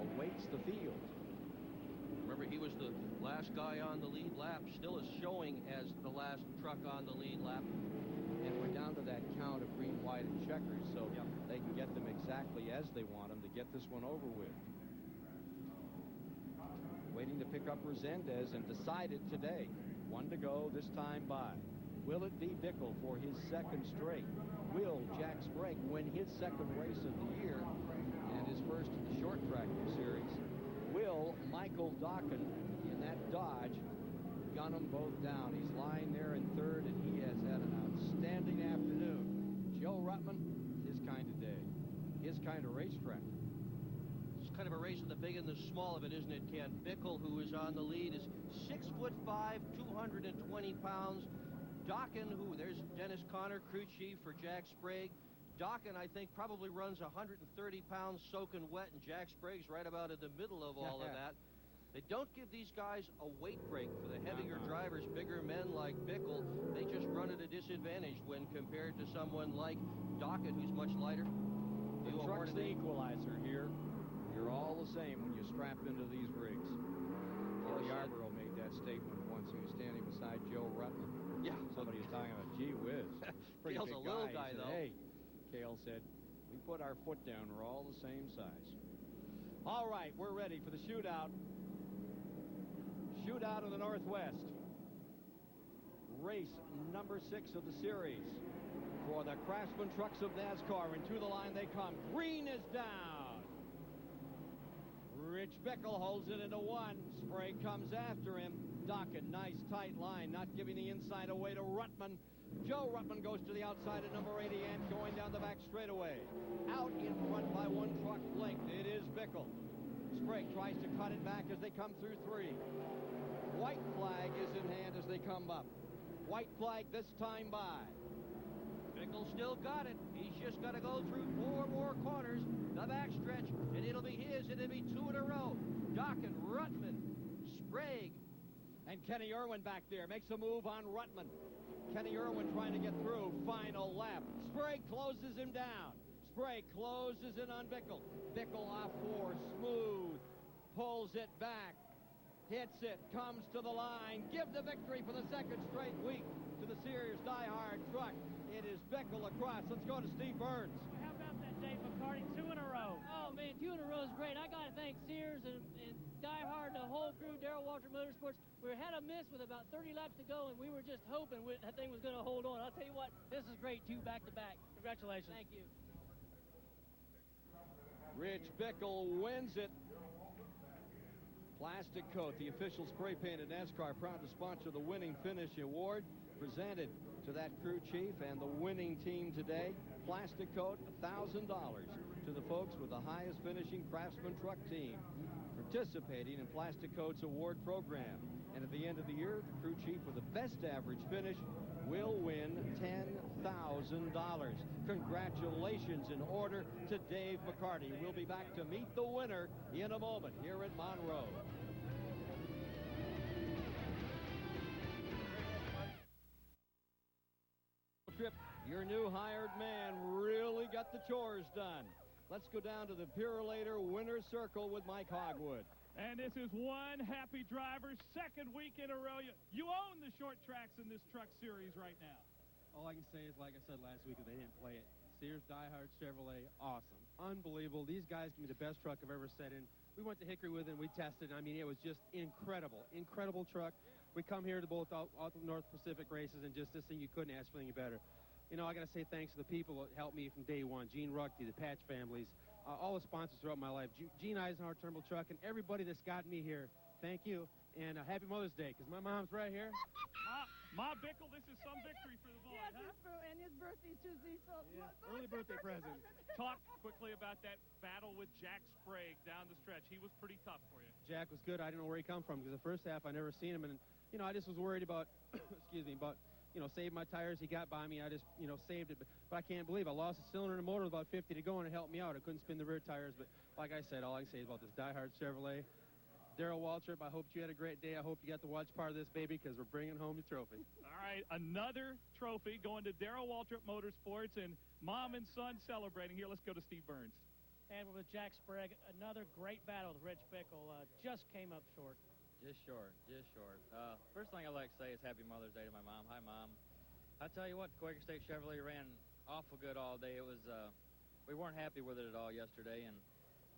awaits the field. Remember, he was the last guy on the lead lap, still is showing as the last truck on the lead lap. And we're down to that count of green, white, and checkers, so they can get them exactly as they want them to get this one over with. Waiting to pick up Resendez and decided today. 1 to go, this time by. Will it be Bickle for his second straight? Will Jack Sprague win his second race of the year and his first of the short track series? Will Michael Dokken in that Dodge gun them both down? He's lying there in third, and he has had an outstanding afternoon. Joe Ruttman, his kind of day, his kind of racetrack. It's kind of a race of the big and the small of it, isn't it, Ken? Bickle, who is on the lead, is 6'5", 220 pounds. Dokken, who, there's Dennis Conner, crew chief for Jack Sprague. Dokken, I think, probably runs 130 pounds soaking wet, and Jack Sprague's right about in the middle of all of that. They don't give these guys a weight break for the heavier drivers, bigger men like Bickle. They just run at a disadvantage when compared to someone like Dokken, who's much lighter. The truck's the equalizer here. You're all the same when you strap into these rigs. Cale Yarborough made that statement once. He was standing beside Joe Ruttman. Yeah. Somebody was talking about, gee whiz. Pretty Cale's big a little guy, said, though. Hey, Cale said, we put our foot down. We're all the same size. All right, we're ready for the shootout. Shootout of the Northwest. Race number 6 of the series for the Craftsman trucks of NASCAR. And to the line they come. Green is down. Rich Bickle holds it into 1. Sprague comes after him. Dokken, nice tight line, not giving the inside away to Ruttman. Joe Ruttman goes to the outside at number 80 and going down the back straightaway. Out in front by 1 truck length, it is Bickle. Sprague tries to cut it back as they come through 3. White flag is in hand as they come up. White flag this time by. Bickle still got it. He's just got to go through 4 more corners, the backstretch, and it'll be his, and it'll be 2 in a row. Dokken, Ruttman, Sprague. And Kenny Irwin back there makes a move on Ruttman. Kenny Irwin trying to get through. Final lap. Sprague closes him down. Sprague closes in on Bickle. Bickle off 4, smooth. Pulls it back. Hits it. Comes to the line. Give the victory for the second straight week to the Sears Die-Hard truck. It is Bickle across. Let's go to Steve Burns. How about that, Dave McCarty? 2 in a row. Oh, man, 2 in a row is great. I got to thank Sears and Die Hard, the whole crew, Darrell Walter Motorsports. We had a miss with about 30 laps to go, and we were just hoping that thing was going to hold on. I'll tell you what, this is great, 2 back-to-back. Congratulations. Thank you. Rich Bickle wins it. Plastic Coat, the official spray painted NASCAR, proud to sponsor the winning finish award presented to that crew chief and the winning team today. Plastic Coat, $1,000 to the folks with the highest finishing Craftsman truck team participating in Plastic Coat's award program. And at the end of the year, the crew chief with the best average finish will win $10,000. Congratulations in order to Dave McCarty. We'll be back to meet the winner in a moment here at Monroe. Trip, your new hired man really got the chores done. Let's go down to the Purolator winner's circle with Mike Hogwood. And this is one happy driver, second week in a row. You own the short tracks in this truck series right now. All I can say is, like I said last week, if they didn't play it, Sears Die-Hard Chevrolet, awesome. Unbelievable. These guys give me the best truck I've ever sat in. We went to Hickory with it, and we tested it. I mean, it was just incredible. Incredible truck. We come here to both out the North Pacific races, and just this thing, you couldn't ask for anything better. You know, I got to say thanks to the people that helped me from day one. Gene Ruckty, the Patch families, all the sponsors throughout my life. Gene Eisenhower Turnbull Truck, and everybody that's got me here. Thank you. And happy Mother's Day, because my mom's right here. Ma Bickle, this is some victory for the boy, yes, huh? And his birthday's Tuesday, so... Yeah, early birthday present. Talk quickly about that battle with Jack Sprague down the stretch. He was pretty tough for you. Jack was good. I didn't know where he come from, because the first half I never seen him, and, you know, I just was worried about, excuse me, about, you know, saving my tires. He got by me. I just, you know, saved it. But I can't believe I lost a cylinder in the motor with about 50 to go, and it helped me out. I couldn't spin the rear tires, but like I said, all I can say is about this Die-Hard Chevrolet. Darrell Waltrip, I hope you had a great day. I hope you got to watch part of this, baby, because we're bringing home the trophy. All right, another trophy going to Darrell Waltrip Motorsports, and mom and son celebrating here. Let's go to Steve Burns. And with Jack Sprague, another great battle with Rich Bickle. Just came up short. Just short. First thing I'd like to say is Happy Mother's Day to my mom. Hi, Mom. I tell you what, Quaker State Chevrolet ran awful good all day. It was, we weren't happy with it at all yesterday, and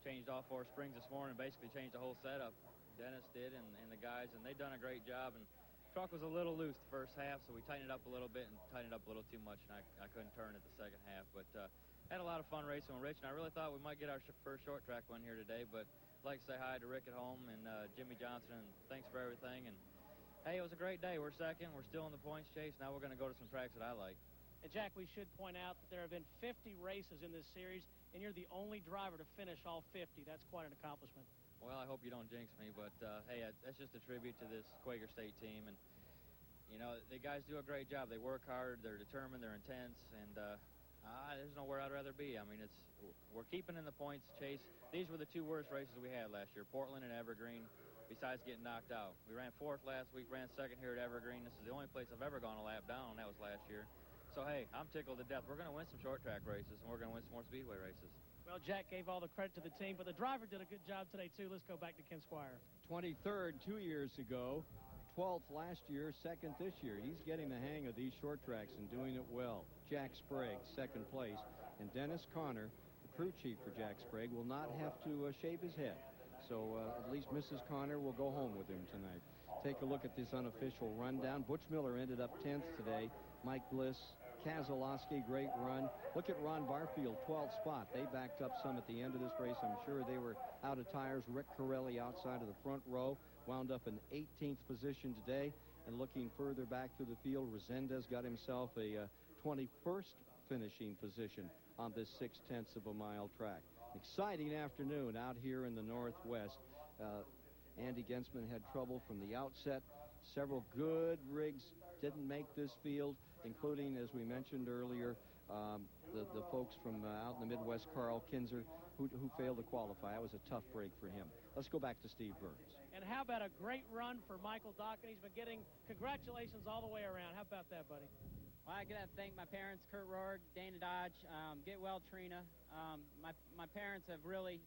changed all 4 springs this morning, basically changed the whole setup. Dennis did, and the guys, and they done a great job. And truck was a little loose the first half, so we tightened it up a little bit and tightened it up a little too much, and I couldn't turn it the second half. But had a lot of fun racing with Rich, and I really thought we might get our first short track win here today. But I'd like to say hi to Rick at home and Jimmy Johnson, and thanks for everything. And hey, it was a great day. We're second. We're still in the points chase. Now we're going to go to some tracks that I like. And Jack, we should point out that there have been 50 races in this series, and you're the only driver to finish all 50. That's quite an accomplishment. Well, I hope you don't jinx me, but hey, that's just a tribute to this Quaker State team. And, you know, the guys do a great job. They work hard, they're determined, they're intense, and there's nowhere I'd rather be. I mean, we're keeping in the points chase. These were the 2 worst races we had last year, Portland and Evergreen, besides getting knocked out. We ran 4th last week, ran 2nd here at Evergreen. This is the only place I've ever gone a lap down, and that was last year. So, hey, I'm tickled to death. We're going to win some short track races, and we're going to win some more speedway races. Well, Jack gave all the credit to the team, but the driver did a good job today, too. Let's go back to Ken Squire. 23rd 2 years ago, 12th last year, 2nd this year. He's getting the hang of these short tracks and doing it well. Jack Sprague, 2nd place. And Dennis Conner, the crew chief for Jack Sprague, will not have to shave his head. So at least Mrs. Conner will go home with him tonight. Take a look at this unofficial rundown. Butch Miller ended up 10th today. Mike Bliss, Keselowski, great run. Look at Ron Barfield, 12th spot. They backed up some at the end of this race. I'm sure they were out of tires. Rick Corelli outside of the front row wound up in 18th position today. And looking further back through the field, Resendez got himself a 21st finishing position on this 0.6 of a mile track. Exciting afternoon out here in the Northwest. Andy Gensman had trouble from the outset. Several good rigs didn't make this field, including, as we mentioned earlier, the folks from out in the Midwest, Carl Kinzer, who failed to qualify. That was a tough break for him. Let's go back to Steve Burns. And how about a great run for Michael Dokken? He's been getting congratulations all the way around. How about that, buddy? Well, I got to thank my parents, Kurt Rourke, Dana Dodge, Get Well Trina. My parents have really,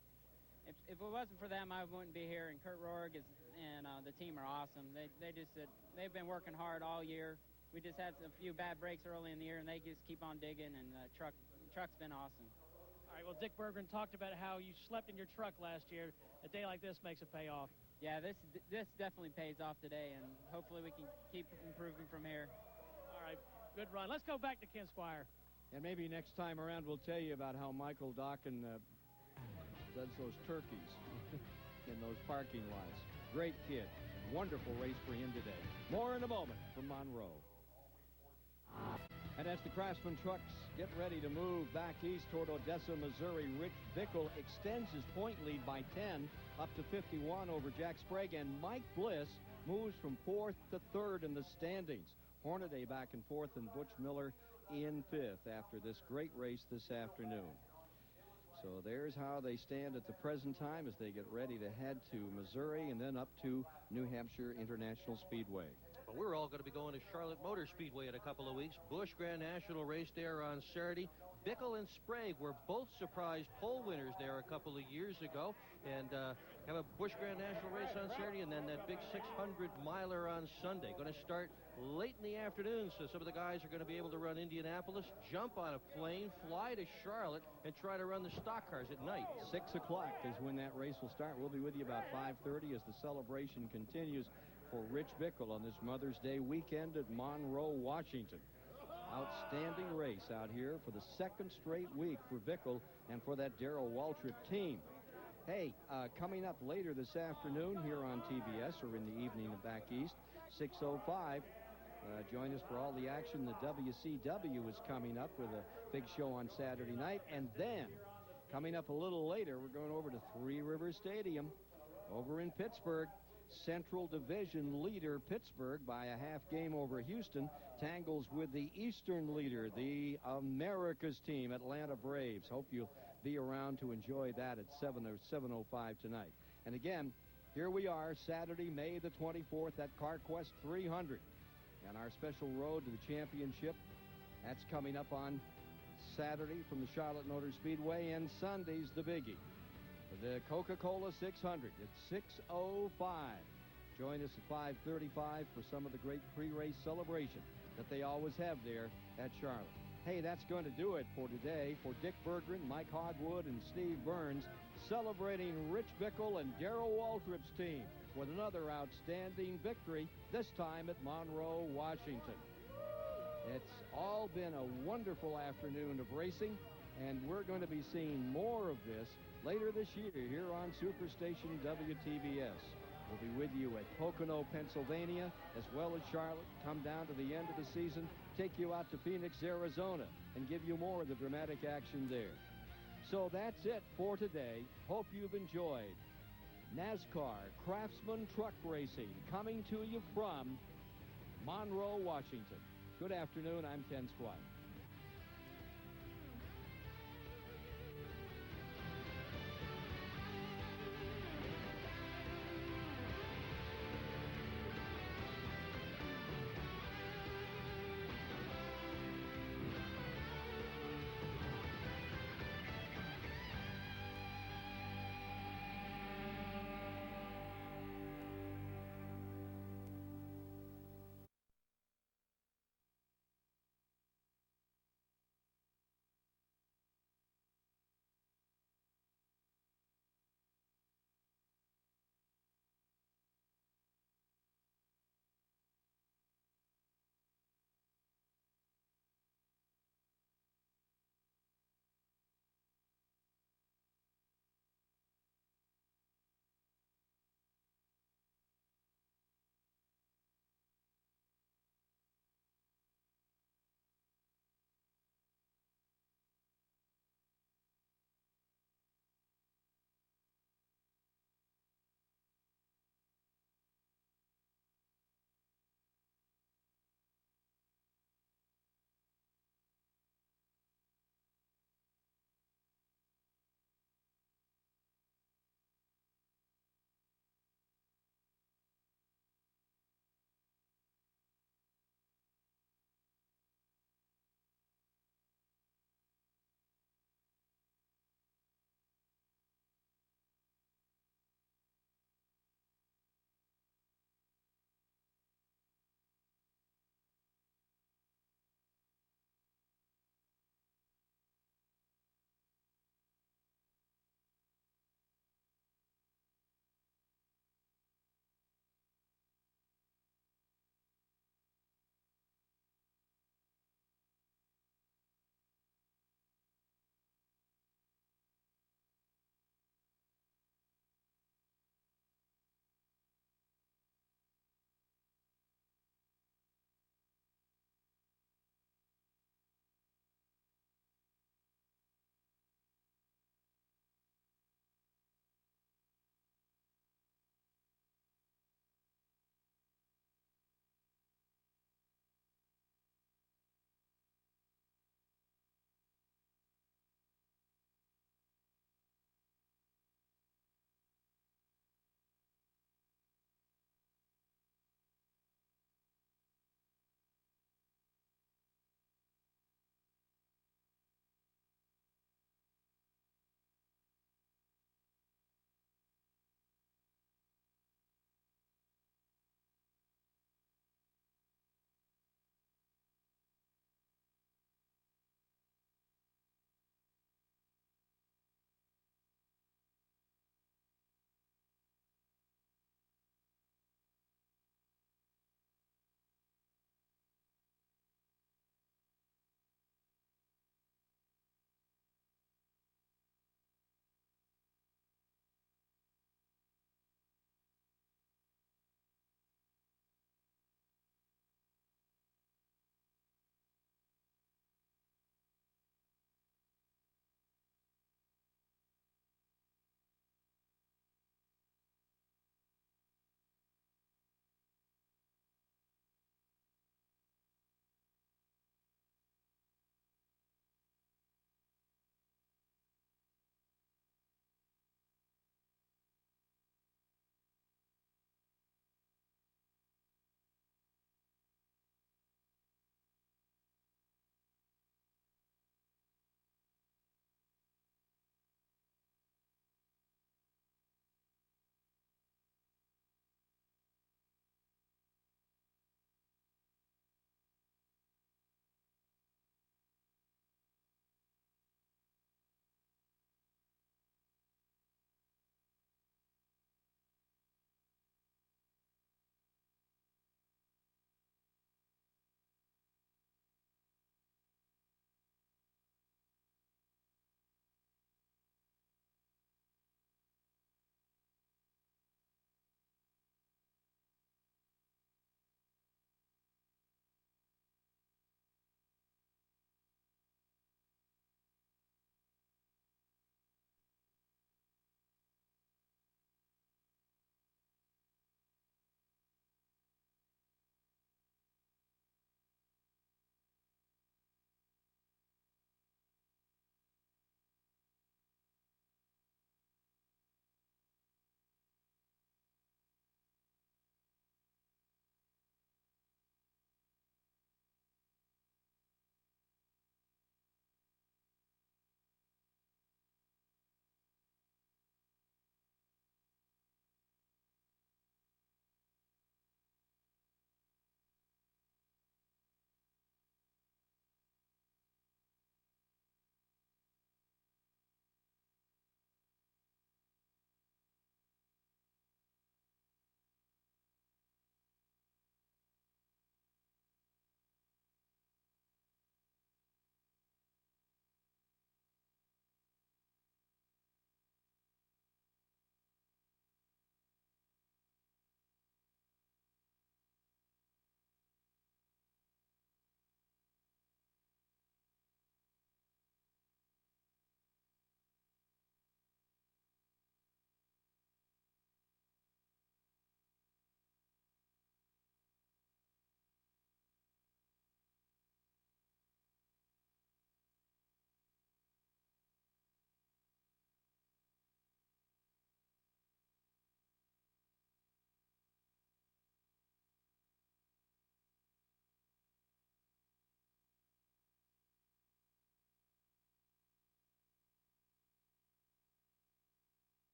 if it wasn't for them, I wouldn't be here. And Kurt Rourke and the team are awesome. They've been working hard all year. We just had a few bad breaks early in the year, and they just keep on digging. And the truck's been awesome. All right. Well, Dick Berggren talked about how you slept in your truck last year. A day like this makes it pay off. Yeah, this definitely pays off today, and hopefully we can keep improving from here. All right. Good run. Let's go back to Ken Squire. And maybe next time around we'll tell you about how Michael Dokken does those turkeys in those parking lots. Great kid. Wonderful race for him today. More in a moment from Monroe. And as the Craftsman trucks get ready to move back east toward Odessa, Missouri, Rich Bickle extends his point lead by 10 up to 51 over Jack Sprague, and Mike Bliss moves from 4th to 3rd in the standings. Hornaday back in 4th and Butch Miller in 5th after this great race this afternoon. So there's how they stand at the present time as they get ready to head to Missouri and then up to New Hampshire International Speedway. Well, we're all going to be going to Charlotte Motor Speedway in a couple of weeks. Busch Grand National race there on Saturday. Bickle and Sprague were both surprise pole winners there a couple of years ago. And have a Busch Grand National race on Saturday and then that big 600-miler on Sunday. Going to start late in the afternoon, so some of the guys are going to be able to run Indianapolis, jump on a plane, fly to Charlotte, and try to run the stock cars at night. 6 o'clock is when that race will start. We'll be with you about 5:30 as the celebration continues for Rich Bickle on this Mother's Day weekend at Monroe, Washington. Outstanding race out here for the second straight week for Bickle and for that Darrell Waltrip team. Hey, coming up later this afternoon here on TBS or in the evening back east, 6:05. Join us for all the action. The WCW is coming up with a big show on Saturday night. And then, coming up a little later, we're going over to Three Rivers Stadium over in Pittsburgh. Central Division leader Pittsburgh by a half game over Houston tangles with the Eastern leader, the America's team, Atlanta Braves. Hope you'll be around to enjoy that at 7:05 tonight. And again, here we are, Saturday, May the 24th at CarQuest 300. And our special road to the championship, that's coming up on Saturday from the Charlotte Motor Speedway, and Sunday's the biggie. The Coca-Cola 600 at 6:05. Join us at 5:35 for some of the great pre-race celebration that they always have there at Charlotte. Hey, that's going to do it for today. For Dick Berggren, Mike Hogwood, and Steve Burns, celebrating Rich Bickle and Darrell Waltrip's team with another outstanding victory, this time at Monroe, Washington. It's all been a wonderful afternoon of racing, and we're going to be seeing more of this later this year here on Superstation WTBS. We'll be with you at Pocono, Pennsylvania, as well as Charlotte. Come down to the end of the season, take you out to Phoenix, Arizona, and give you more of the dramatic action there. So that's it for today. Hope you've enjoyed NASCAR Craftsman Truck Racing, coming to you from Monroe, Washington. Good afternoon. I'm Ken Squire.